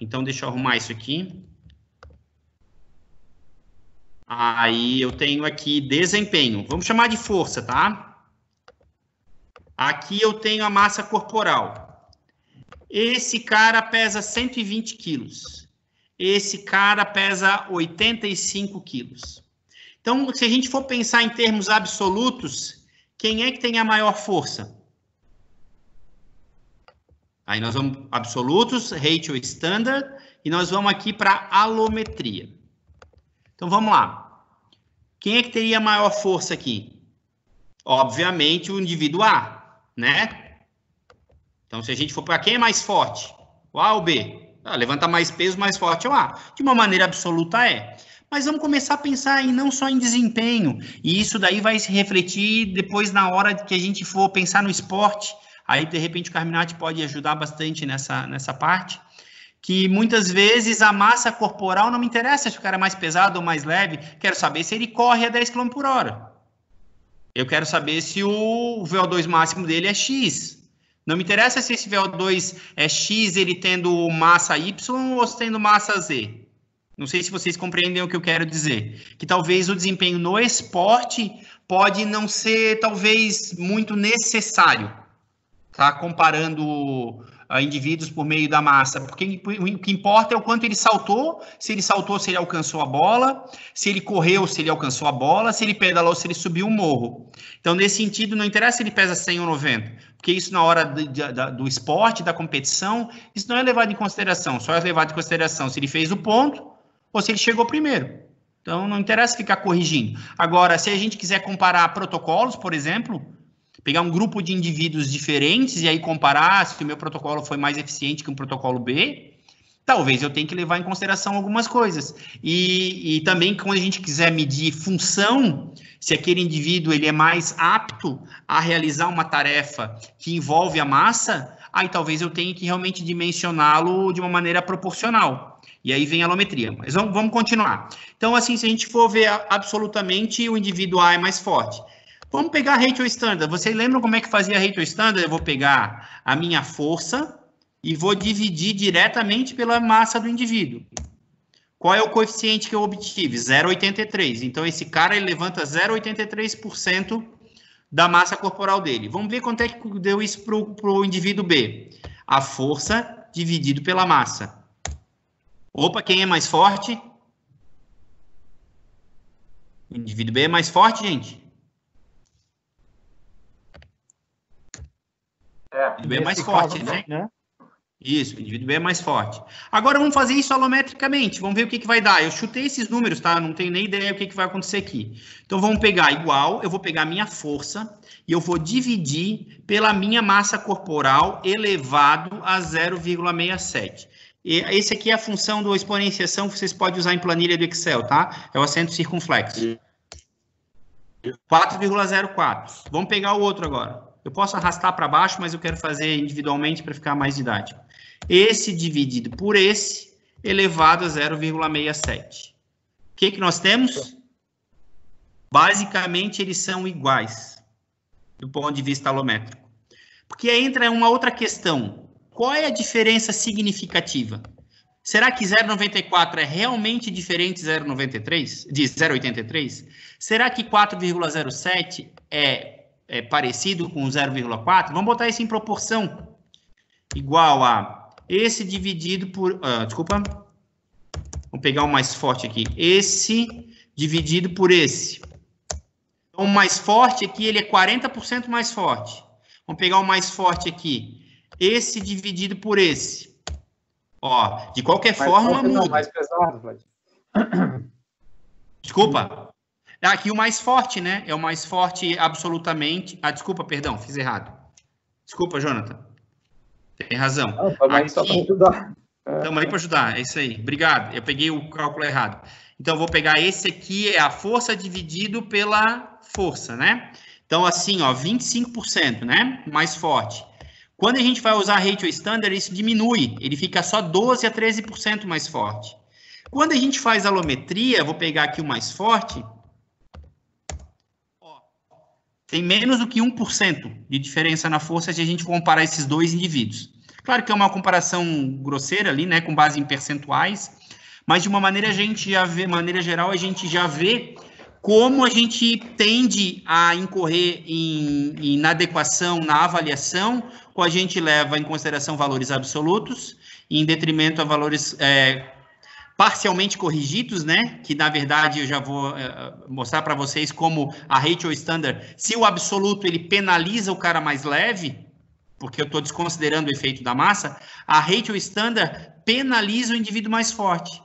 Então, deixa eu arrumar isso aqui. Aí, eu tenho aqui desempenho. Vamos chamar de força, tá? Aqui eu tenho a massa corporal. Esse cara pesa 120 quilos. Esse cara pesa 85 quilos. Então, se a gente for pensar em termos absolutos, quem é que tem a maior força? Aí nós vamos absolutos, ratio standard, e nós vamos aqui para alometria. Então, vamos lá. Quem é que teria a maior força aqui? Obviamente, o indivíduo A, né? Então, se a gente for para quem é mais forte? O A ou o B? Levanta mais peso, mais forte é o A. De uma maneira absoluta é. Mas vamos começar a pensar não só em desempenho. E isso daí vai se refletir depois na hora que a gente for pensar no esporte. Aí, de repente, o Carminati pode ajudar bastante nessa parte. que muitas vezes a massa corporal não me interessa se o cara é mais pesado ou mais leve, quero saber se ele corre a 10 km por hora. Eu quero saber se o VO2 máximo dele é X. Não me interessa se esse VO2 é X, ele tendo massa Y ou tendo massa Z. Não sei se vocês compreendem o que eu quero dizer. Que talvez o desempenho no esporte pode não ser, talvez, muito necessário. Tá? Comparando indivíduos por meio da massa. Porque o que importa é o quanto ele saltou. Se ele alcançou a bola. Se ele correu, se ele alcançou a bola. Se ele pedalou, se ele subiu um morro. Então, nesse sentido, não interessa se ele pesa 100 ou 90. Porque isso, na hora do esporte, da competição, isso não é levado em consideração. Só é levado em consideração se ele fez o ponto ou se ele chegou primeiro. Então, não interessa ficar corrigindo. Agora, se a gente quiser comparar protocolos, por exemplo, pegar um grupo de indivíduos diferentes e aí comparar se o meu protocolo foi mais eficiente que um protocolo B, talvez eu tenha que levar em consideração algumas coisas. E também, quando a gente quiser medir função, se aquele indivíduo ele é mais apto a realizar uma tarefa que envolve a massa, aí talvez eu tenha que realmente dimensioná-lo de uma maneira proporcional. E aí vem a alometria. Mas vamos continuar. Então, assim, se a gente for ver absolutamente, o indivíduo A é mais forte. Vamos pegar a ratio standard. Vocês lembram como é que fazia a ratio standard? Eu vou pegar a minha força e vou dividir diretamente pela massa do indivíduo. Qual é o coeficiente que eu obtive? 0,83. Então, esse cara ele levanta 0,83% da massa corporal dele. Vamos ver quanto é que deu isso para o indivíduo B. A força dividido pela massa. Opa, quem é mais forte? O indivíduo B é mais forte, gente? O indivíduo B é mais forte, né? Isso, o indivíduo B é mais forte. Agora vamos fazer isso alometricamente. Vamos ver o que vai dar. Eu chutei esses números, tá? Não tenho nem ideia o que vai acontecer aqui. Então vamos pegar igual, eu vou pegar a minha força e eu vou dividir pela minha massa corporal elevado a 0,67. Esse aqui é a função do exponenciação que vocês podem usar em planilha do Excel, tá? É o acento circunflexo. 4,04. Vamos pegar o outro agora. Eu posso arrastar para baixo, mas eu quero fazer individualmente para ficar mais didático. Esse dividido por esse, elevado a 0,67. O que nós temos? Basicamente, eles são iguais, do ponto de vista alométrico. Porque aí entra uma outra questão. Qual é a diferença significativa? Será que 0,94 é realmente diferente de 0,83? Será que 4,07 é parecido com 0,4? Vamos botar isso em proporção. Igual a esse dividido por... desculpa. Vamos pegar o mais forte aqui. Esse dividido por esse. Então, o mais forte aqui, ele é 40% mais forte. Vamos pegar o mais forte aqui. Esse dividido por esse. Ó, de qualquer forma, muda. Mais pesado, Vlad. Desculpa. Aqui o mais forte, né? É o mais forte absolutamente. Desculpa, perdão, fiz errado. Desculpa, Jonathan. Tem razão. Estamos aí só para ajudar. Estamos aí para ajudar, é isso aí. Obrigado, eu peguei o cálculo errado. Então, eu vou pegar esse aqui, é a força dividido pela força, né? Então, assim, ó, 25%, né? Mais forte. Quando a gente vai usar a ratio standard, isso diminui. Ele fica só 12% a 13% mais forte. Quando a gente faz alometria, vou pegar aqui o mais forte, ó, tem menos do que 1% de diferença na força se a gente comparar esses dois indivíduos. Claro que é uma comparação grosseira ali, né, com base em percentuais, mas de uma maneira geral, a gente já vê como a gente tende a incorrer em inadequação na avaliação, ou a gente leva em consideração valores absolutos, em detrimento a valores parcialmente corrigidos, né? Que, na verdade, eu já vou mostrar para vocês como a ratio standard, se o absoluto ele penaliza o cara mais leve, porque eu estou desconsiderando o efeito da massa, a ratio standard penaliza o indivíduo mais forte.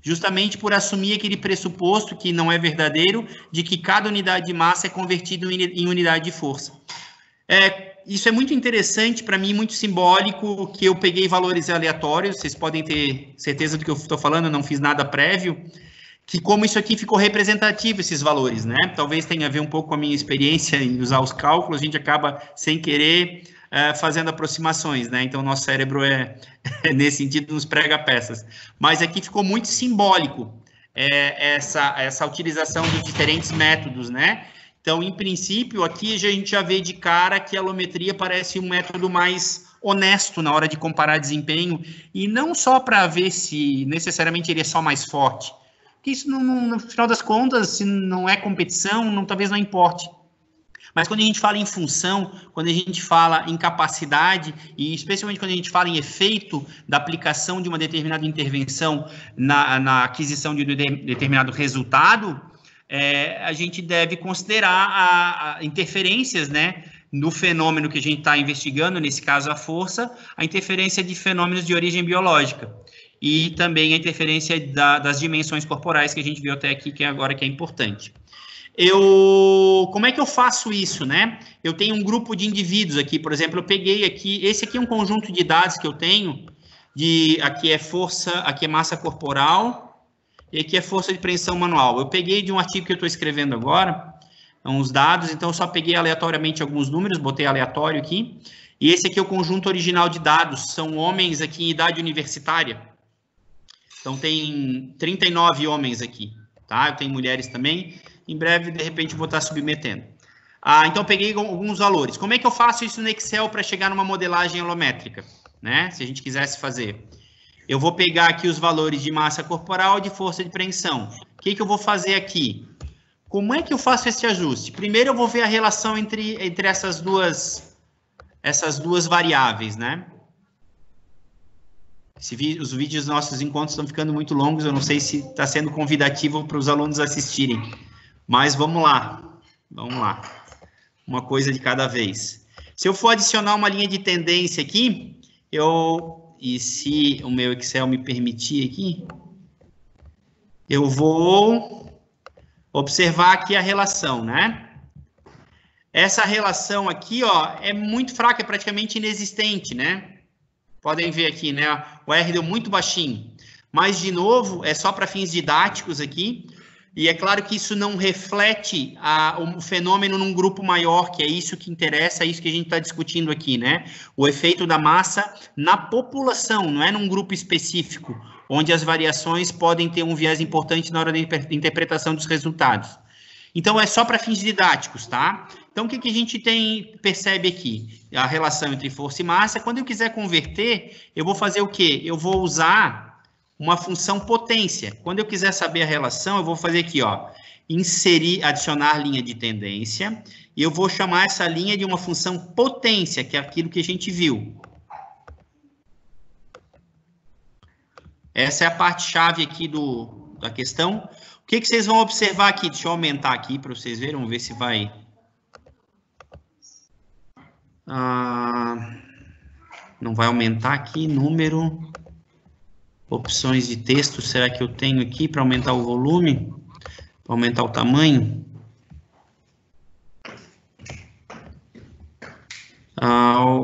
Justamente por assumir aquele pressuposto que não é verdadeiro, de que cada unidade de massa é convertida em unidade de força. Isso é muito interessante para mim, muito simbólico, que eu peguei valores aleatórios, vocês podem ter certeza do que eu estou falando, eu não fiz nada prévio, que como isso aqui ficou representativo, esses valores, né? Talvez tenha a ver um pouco com a minha experiência em usar os cálculos, a gente acaba, sem querer, fazendo aproximações, né? Então, nosso cérebro nesse sentido, nos prega peças. Mas aqui ficou muito simbólico essa utilização dos diferentes métodos, né? Então, em princípio, aqui a gente já vê de cara que a alometria parece um método mais honesto na hora de comparar desempenho, e não só para ver se necessariamente ele é só mais forte, porque isso, no final das contas, se não é competição, talvez não importe. Mas quando a gente fala em função, quando a gente fala em capacidade, e especialmente quando a gente fala em efeito da aplicação de uma determinada intervenção na aquisição de um determinado resultado, a gente deve considerar interferências, né, no fenômeno que a gente está investigando, nesse caso a força, a interferência de fenômenos de origem biológica e também a interferência das dimensões corporais que a gente viu até aqui, que é importante. Como é que eu faço isso, né? Eu tenho um grupo de indivíduos aqui, por exemplo, eu peguei aqui, esse aqui é um conjunto de dados que eu tenho, aqui é força, aqui é massa corporal, e aqui é força de preensão manual. Eu peguei de um artigo que eu estou escrevendo agora, uns dados, então eu só peguei aleatoriamente alguns números, botei aleatório aqui, e esse aqui é o conjunto original de dados, são homens aqui em idade universitária, então tem 39 homens aqui, tá? Eu tenho mulheres também, em breve, de repente, vou estar submetendo. Então, eu peguei alguns valores. Como é que eu faço isso no Excel para chegar numa modelagem alométrica, né? Se a gente quisesse fazer. Eu vou pegar aqui os valores de massa corporal e de força de preensão. O que eu vou fazer aqui? Como é que eu faço esse ajuste? Primeiro, eu vou ver a relação entre essas duas variáveis, né? Os vídeos dos nossos encontros estão ficando muito longos, eu não sei se está sendo convidativo para os alunos assistirem, mas vamos lá. Uma coisa de cada vez. Se eu for adicionar uma linha de tendência aqui, e se o meu Excel me permitir aqui, eu vou observar aqui a relação, né? Essa relação aqui, ó, é muito fraca, é praticamente inexistente, né? Podem ver aqui, né? O R deu muito baixinho. Mas, de novo, é só para fins didáticos aqui. E é claro que isso não reflete o fenômeno num grupo maior, que é isso que interessa, é isso que a gente está discutindo aqui, né? O efeito da massa na população, não é num grupo específico, onde as variações podem ter um viés importante na hora da interpretação dos resultados. Então, é só para fins didáticos, tá? Então, o que a gente percebe aqui? A relação entre força e massa. Quando eu quiser converter, eu vou fazer o quê? Eu vou usar uma função potência. Quando eu quiser saber a relação, eu vou fazer aqui, ó, adicionar linha de tendência, e eu vou chamar essa linha de uma função potência, que é aquilo que a gente viu. Essa é a parte-chave aqui da questão. O que vocês vão observar aqui? Deixa eu aumentar aqui para vocês verem, vamos ver se vai... não vai aumentar aqui, número... Opções de texto, será que eu tenho aqui para aumentar o volume? Para aumentar o tamanho?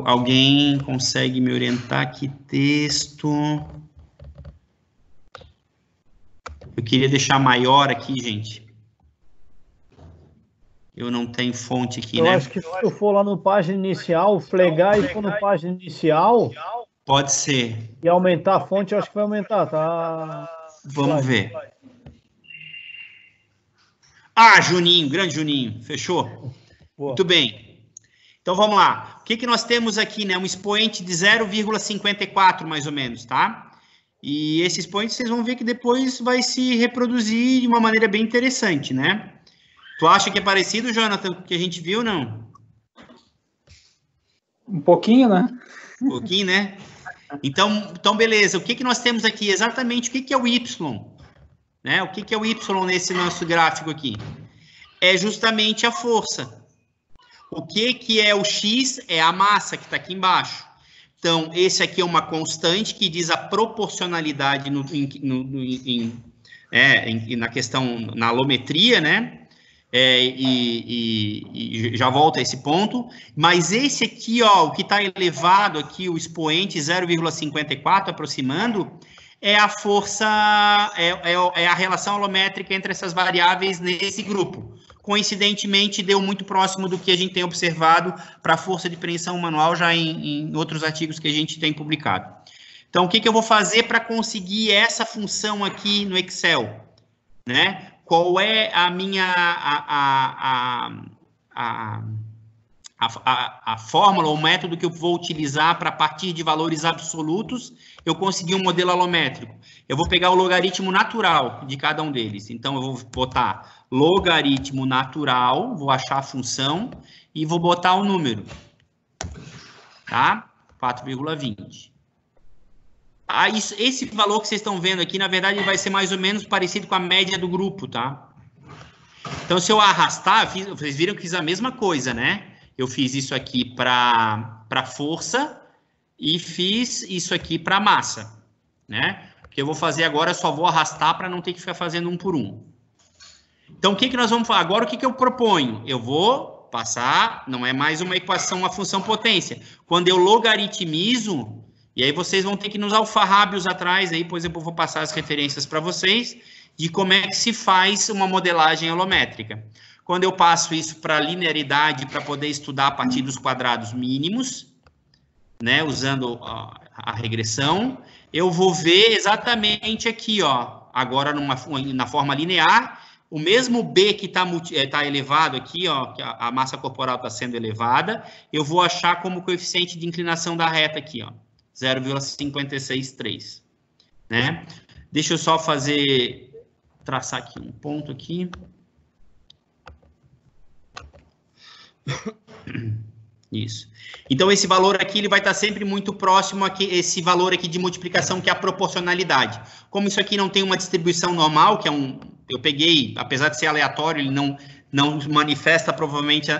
Alguém consegue me orientar? Que texto? Eu queria deixar maior aqui, gente. Eu não tenho fonte aqui, né? Eu acho que se eu for lá no página inicial, flegar e for no página inicial... Pode ser. E aumentar a fonte, eu acho que vai aumentar, tá? Vamos ver. Juninho, grande Juninho, fechou? Boa. Muito bem. Então, vamos lá. O que nós temos aqui, né? Um expoente de 0,54, mais ou menos, tá? E esse expoente, vocês vão ver que depois vai se reproduzir de uma maneira bem interessante, né? Tu acha que é parecido, Jonathan, com o que a gente viu, não? Um pouquinho, né? Um pouquinho, né? Então, beleza. O que nós temos aqui? Exatamente o que é o Y? Né? O que é o Y nesse nosso gráfico aqui? É justamente a força. O que é o X? É a massa que está aqui embaixo. Então, esse aqui é uma constante que diz a proporcionalidade na questão, na alometria, né? E já volta a esse ponto, mas esse aqui, ó, o que está elevado aqui, o expoente 0,54 aproximando, é a força, é a relação alométrica entre essas variáveis nesse grupo. Coincidentemente, deu muito próximo do que a gente tem observado para a força de preensão manual já em outros artigos que a gente tem publicado. Então, o que eu vou fazer para conseguir essa função aqui no Excel? Né? Qual é a minha a fórmula ou método que eu vou utilizar para, a partir de valores absolutos, eu conseguir um modelo alométrico? Eu vou pegar o logaritmo natural de cada um deles. Então, eu vou botar logaritmo natural, vou achar a função e vou botar o número. Tá? 4,20. Esse valor que vocês estão vendo aqui, na verdade, vai ser mais ou menos parecido com a média do grupo, tá? Então, se eu arrastar, vocês viram que fiz a mesma coisa, né? Eu fiz isso aqui para força e fiz isso aqui para massa, né? O que eu vou fazer agora, eu só vou arrastar para não ter que ficar fazendo um por um. Então, o que nós vamos fazer? Agora, o que eu proponho? Eu vou passar, não é mais uma equação, uma função potência. Quando eu logaritmizo, e aí vocês vão ter que nos alfarrábios atrás, aí depois eu vou passar as referências para vocês, de como é que se faz uma modelagem alométrica. Quando eu passo isso para linearidade, para poder estudar a partir dos quadrados mínimos, né, usando a regressão, eu vou ver exatamente aqui, ó, agora na forma linear, o mesmo B que tá elevado aqui, ó, que a massa corporal está sendo elevada, eu vou achar como coeficiente de inclinação da reta aqui, ó, 0,563, né? Deixa eu só traçar aqui um ponto aqui. Isso. Então, esse valor aqui, ele vai estar sempre muito próximo a esse valor aqui de multiplicação, que é a proporcionalidade. Como isso aqui não tem uma distribuição normal, que é eu peguei, apesar de ser aleatório, ele não manifesta provavelmente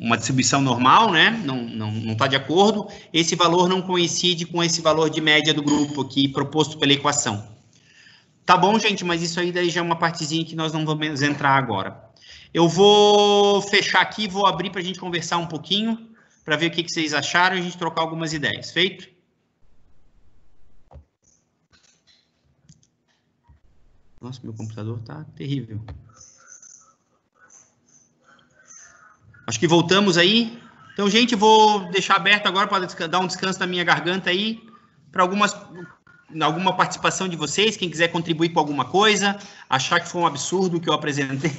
uma distribuição normal, né? Não está de acordo. Esse valor não coincide com esse valor de média do grupo aqui proposto pela equação. Tá bom, gente, mas isso aí daí já é uma partezinha que nós não vamos entrar agora. Eu vou fechar aqui, vou abrir para a gente conversar um pouquinho, para ver o que vocês acharam e a gente trocar algumas ideias. Feito? Nossa, meu computador tá terrível. Acho que voltamos aí. Então, gente, vou deixar aberto agora para dar um descanso na minha garganta aí, para alguma participação de vocês, quem quiser contribuir com alguma coisa, achar que foi um absurdo o que eu apresentei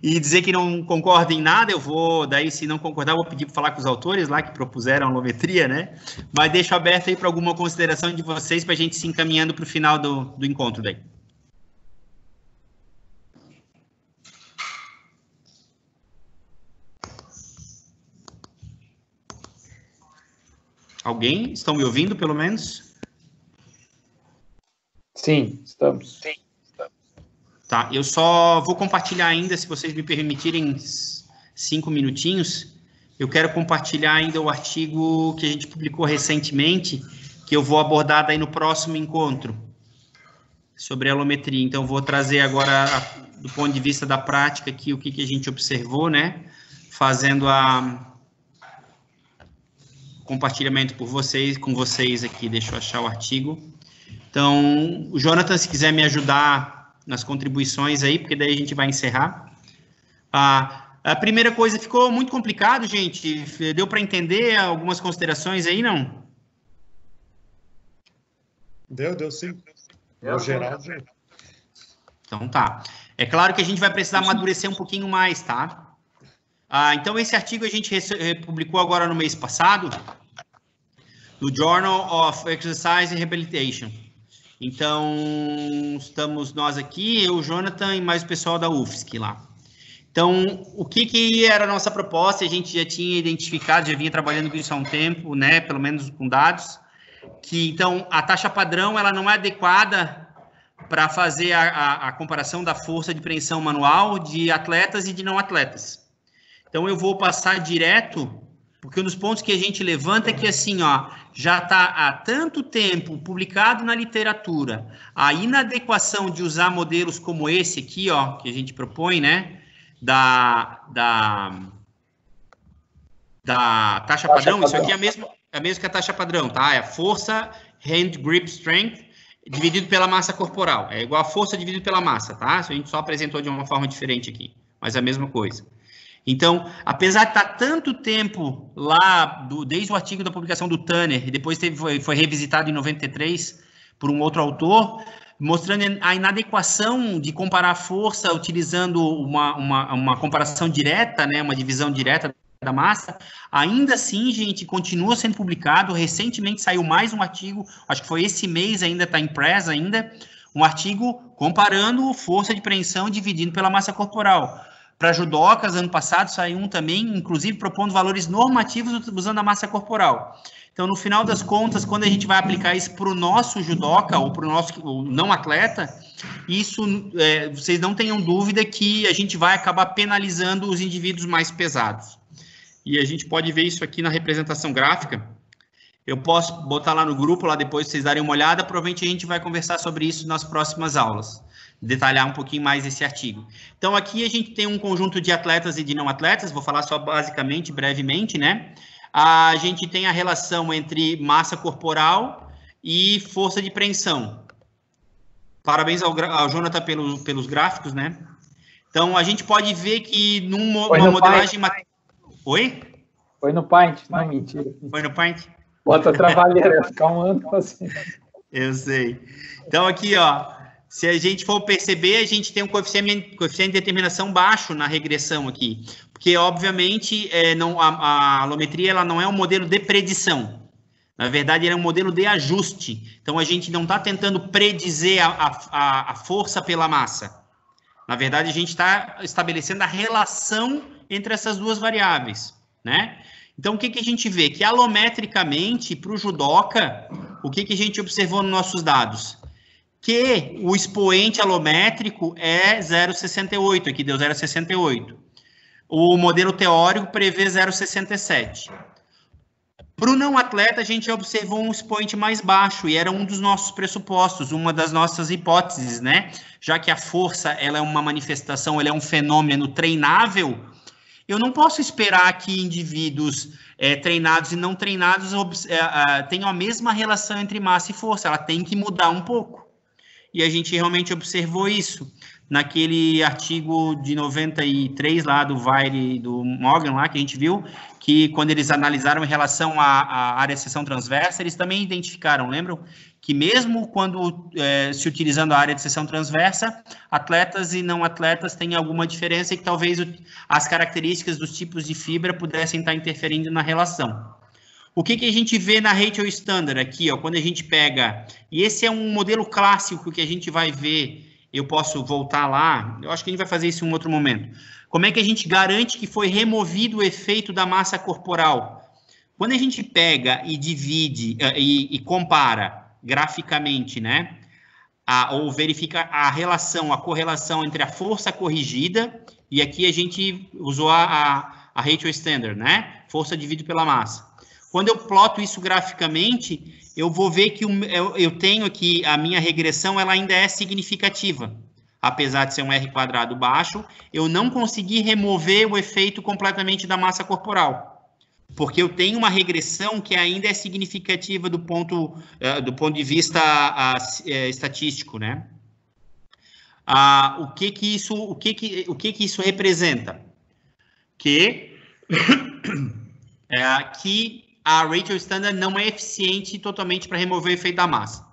e dizer que não concorda em nada, eu vou, daí se não concordar, eu vou pedir para falar com os autores lá que propuseram a alometria, né? Mas deixo aberto aí para alguma consideração de vocês para a gente se encaminhando para o final do encontro daí. Alguém? Estão me ouvindo, pelo menos? Sim, estamos. Sim. Tá, eu só vou compartilhar ainda, se vocês me permitirem 5 minutinhos, eu quero compartilhar ainda o artigo que a gente publicou recentemente, que eu vou abordar daí no próximo encontro, sobre a alometria. Então, eu vou trazer agora, do ponto de vista da prática aqui, o que a gente observou, né, fazendo compartilhamento com vocês aqui. Deixa eu achar o artigo. Então, o Jonathan, se quiser me ajudar nas contribuições aí, porque daí a gente vai encerrar. A primeira coisa, ficou muito complicado, gente? Deu para entender algumas considerações aí, não? Deu sim. No geral, sim. Então, tá. É claro que a gente vai precisar amadurecer um pouquinho mais, tá? Então, esse artigo a gente publicou agora no mês passado, no Journal of Exercise and Rehabilitation. Então, estamos nós aqui, eu, Jonathan, e mais o pessoal da UFSC lá. Então, o que era a nossa proposta? A gente já tinha identificado, já vinha trabalhando com isso há um tempo, né, pelo menos com dados, que, então, a taxa padrão, ela não é adequada para fazer a comparação da força de preensão manual de atletas e de não atletas. Então, eu vou passar direto, porque um dos pontos que a gente levanta é que, assim, ó, já está há tanto tempo publicado na literatura a inadequação de usar modelos como esse aqui, ó, que a gente propõe, né, da da taxa padrão, isso aqui é a mesma que a taxa padrão, tá? É a força hand grip strength dividido pela massa corporal. É igual a força dividido pela massa, tá? A gente só apresentou de uma forma diferente aqui, mas é a mesma coisa. Então, apesar de estar tanto tempo lá, desde o artigo da publicação do Tanner, e depois foi revisitado em 93 por um outro autor, mostrando a inadequação de comparar a força utilizando uma comparação direta, né, uma divisão direta da massa, ainda assim, gente, continua sendo publicado. Recentemente saiu mais um artigo, acho que foi esse mês ainda, está em press ainda, um artigo comparando força de preensão dividindo pela massa corporal. Para judocas, ano passado saiu um também, inclusive propondo valores normativos usando a massa corporal. Então, no final das contas, quando a gente vai aplicar isso para o nosso judoca ou para o nosso não atleta, isso, vocês não tenham dúvida que a gente vai acabar penalizando os indivíduos mais pesados. E a gente pode ver isso aqui na representação gráfica. Eu posso botar lá no grupo, lá depois vocês darem uma olhada, provavelmente a gente vai conversar sobre isso nas próximas aulas, detalhar um pouquinho mais esse artigo. Então, aqui a gente tem um conjunto de atletas e de não atletas, vou falar só basicamente, brevemente, né? A gente tem a relação entre massa corporal e força de preensão. Parabéns ao Jonathan pelos gráficos, né? Então, a gente pode ver que numa modelagem... Oi? Foi no Paint, não, mentira. Foi no Paint? Bota a trabalheira, ficar um ano assim. Eu sei. Então, aqui, ó, se a gente for perceber, a gente tem um coeficiente de determinação baixo na regressão aqui. Porque, obviamente, a alometria ela não é um modelo de predição. Na verdade, ele é um modelo de ajuste. Então, a gente não está tentando predizer a força pela massa. Na verdade, a gente está estabelecendo a relação entre essas duas variáveis, né? Então, o que a gente vê? Que alometricamente, para o judoca, o que a gente observou nos nossos dados? Que o expoente alométrico é 0,68, aqui deu 0,68. O modelo teórico prevê 0,67. Para o não atleta, a gente observou um expoente mais baixo, e era um dos nossos pressupostos, uma das nossas hipóteses, né? Já que a força, ela é uma manifestação, ela é um fenômeno treinável, eu não posso esperar que indivíduos treinados e não treinados tenham a mesma relação entre massa e força, ela tem que mudar um pouco. E a gente realmente observou isso naquele artigo de 93 lá do Weir e do Morgan lá, que a gente viu, que quando eles analisaram em relação à área de seção transversa, eles também identificaram, lembram? Que mesmo quando se utilizando a área de seção transversa, atletas e não atletas têm alguma diferença e que talvez as características dos tipos de fibra pudessem estar interferindo na relação. O que a gente vê na Ratio Standard aqui, ó, quando a gente pega, e esse é um modelo clássico que a gente vai ver, eu posso voltar lá, eu acho que a gente vai fazer isso em um outro momento. Como é que a gente garante que foi removido o efeito da massa corporal? Quando a gente pega e divide e compara graficamente, né, ou verifica a relação, a correlação entre a força corrigida, e aqui a gente usou a Ratio Standard, né, força dividido pela massa. Quando eu ploto isso graficamente, eu vou ver que eu tenho aqui, a minha regressão, ela ainda é significativa. Apesar de ser um R quadrado baixo, eu não consegui remover o efeito completamente da massa corporal. Porque eu tenho uma regressão que ainda é significativa do ponto de vista estatístico, né? O que isso representa? Que a Ratio Standard não é eficiente totalmente para remover o efeito da massa.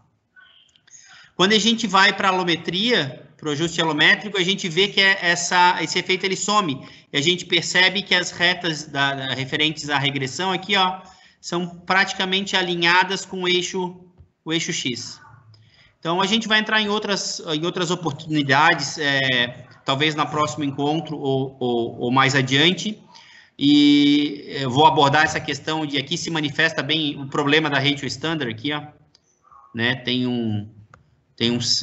Quando a gente vai para a alometria, para o ajuste alométrico, a gente vê que esse efeito ele some. E a gente percebe que as retas referentes à regressão aqui, ó, são praticamente alinhadas com o eixo X. Então, a gente vai entrar em outras oportunidades, talvez no próximo encontro ou mais adiante. E eu vou abordar essa questão de aqui se manifesta bem o problema da Ratio Standard aqui, ó, né? Tem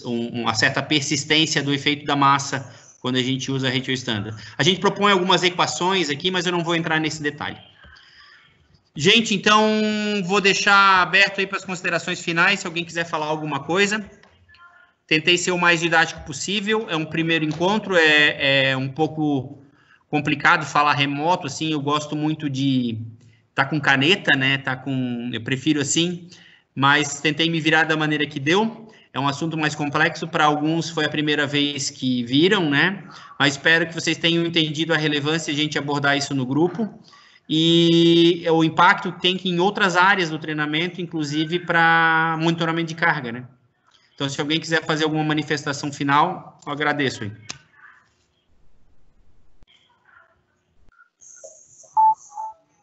uma certa persistência do efeito da massa quando a gente usa a Ratio Standard. A gente propõe algumas equações aqui, mas eu não vou entrar nesse detalhe. Gente, então vou deixar aberto aí para as considerações finais, se alguém quiser falar alguma coisa. Tentei ser o mais didático possível, é um primeiro encontro, é um pouco complicado falar remoto, assim, eu gosto muito de estar com caneta, né, eu prefiro assim, mas tentei me virar da maneira que deu. É um assunto mais complexo, para alguns foi a primeira vez que viram, né, mas espero que vocês tenham entendido a relevância de a gente abordar isso no grupo, e o impacto tem que em outras áreas do treinamento, inclusive para monitoramento de carga, né. Então, se alguém quiser fazer alguma manifestação final, eu agradeço aí.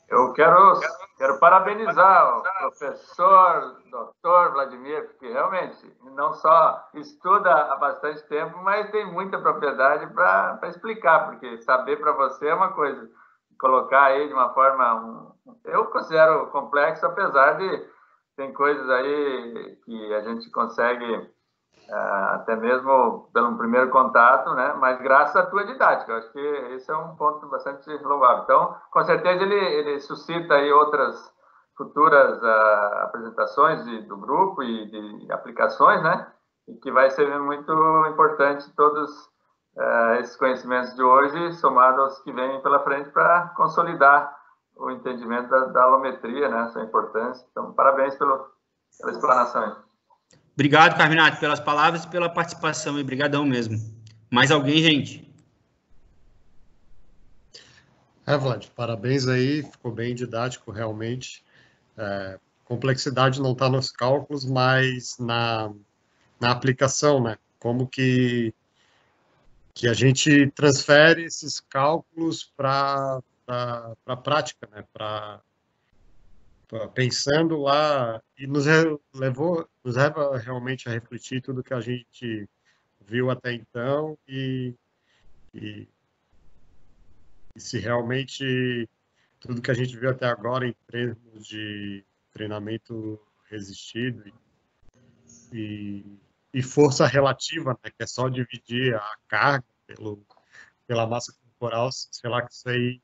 Eu quero parabenizar o professor, doutor Vladimir, porque realmente não só estuda há bastante tempo, mas tem muita propriedade para explicar, porque saber para você é uma coisa, colocar aí de uma forma, eu considero complexo, apesar de tem coisas aí que a gente consegue até mesmo pelo primeiro contato, né? Mas graças à tua didática, eu acho que esse é um ponto bastante louvável. Então, com certeza ele suscita aí outras futuras apresentações do grupo e de aplicações, né? E que vai ser muito importante todos esses conhecimentos de hoje, somados aos que vêm pela frente, para consolidar o entendimento da alometria, né? Sua importância. Então, parabéns pela explanação aí. Obrigado, Carminato, pelas palavras e pela participação, e brigadão mesmo. Mais alguém, gente? Vlad, parabéns aí, ficou bem didático, realmente. Complexidade não está nos cálculos, mas na aplicação, né? Como que a gente transfere esses cálculos para a prática, né? Pensando lá, e nos leva realmente a refletir tudo que a gente viu até então e se realmente tudo que a gente viu até agora em termos de treinamento resistido e força relativa, né, que é só dividir a carga pela massa corporal, sei lá, que isso aí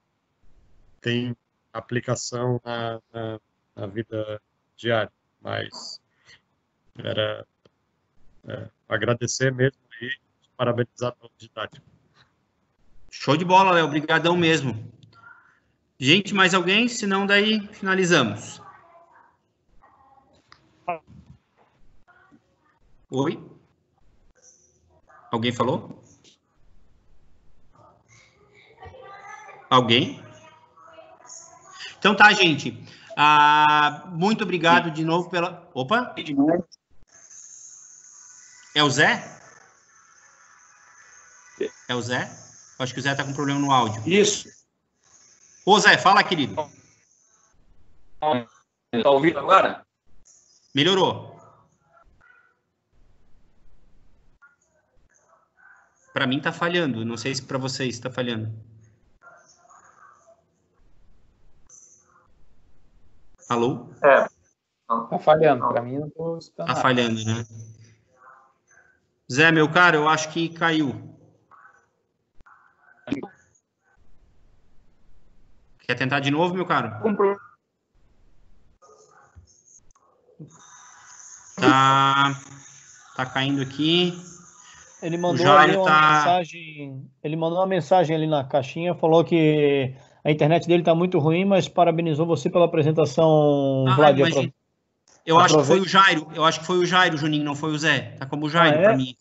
tem aplicação na vida diária, mas era agradecer mesmo e parabenizar pela didática. Show de bola, Léo, obrigadão mesmo. Gente, mais alguém? Se não, daí finalizamos. Oi? Alguém falou? Alguém? Então tá, gente. Muito obrigado de novo pela... Opa! É o Zé? É o Zé? Acho que o Zé tá com problema no áudio. Isso. Ô, Zé, fala, querido. Tá ouvindo agora? Melhorou. Para mim tá falhando. Não sei se para vocês está falhando. Alô? Tá falhando. Para mim não tô escutando Tá nada. falhando, né? Zé, meu caro, eu acho que caiu. Quer tentar de novo, meu caro? Tá caindo aqui. Ele mandou ali mensagem. Ele mandou uma mensagem ali na caixinha, falou que a internet dele tá muito ruim, mas parabenizou você pela apresentação, Vlad. Eu acho que foi o Jairo. Eu acho que foi o Jairo, Juninho, não foi o Zé. Tá como o Jairo para mim.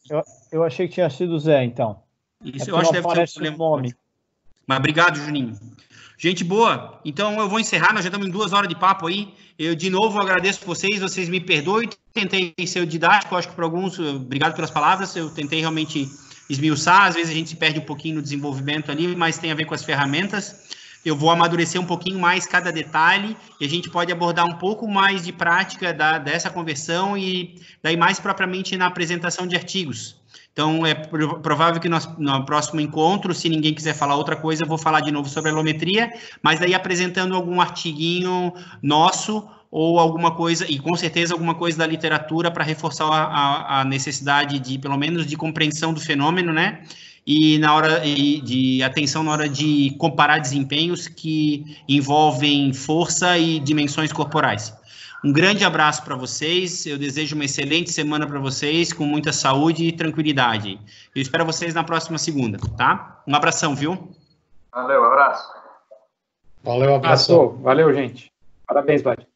Eu achei que tinha sido o Zé, então. Isso, eu acho que deve ser o nome. Mas obrigado, Juninho. Gente boa, então eu vou encerrar, nós já estamos em 2 horas de papo aí. Eu, de novo, agradeço vocês me perdoem, tentei ser didático, acho que para alguns, obrigado pelas palavras, eu tentei realmente esmiuçar, às vezes a gente se perde um pouquinho no desenvolvimento ali, mas tem a ver com as ferramentas. Eu vou amadurecer um pouquinho mais cada detalhe e a gente pode abordar um pouco mais de prática dessa conversão e daí mais propriamente na apresentação de artigos. Então, é provável que no próximo encontro, se ninguém quiser falar outra coisa, eu vou falar de novo sobre a alometria, mas daí apresentando algum artiguinho nosso ou alguma coisa, e com certeza alguma coisa da literatura para reforçar a necessidade de, pelo menos, de compreensão do fenômeno, né? E na hora de atenção na hora de comparar desempenhos que envolvem força e dimensões corporais. Um grande abraço para vocês, eu desejo uma excelente semana para vocês, com muita saúde e tranquilidade. Eu espero vocês na próxima segunda, tá? Um abração, viu? Valeu, abraço. Valeu, abraço. Valeu, gente. Parabéns, Vlad.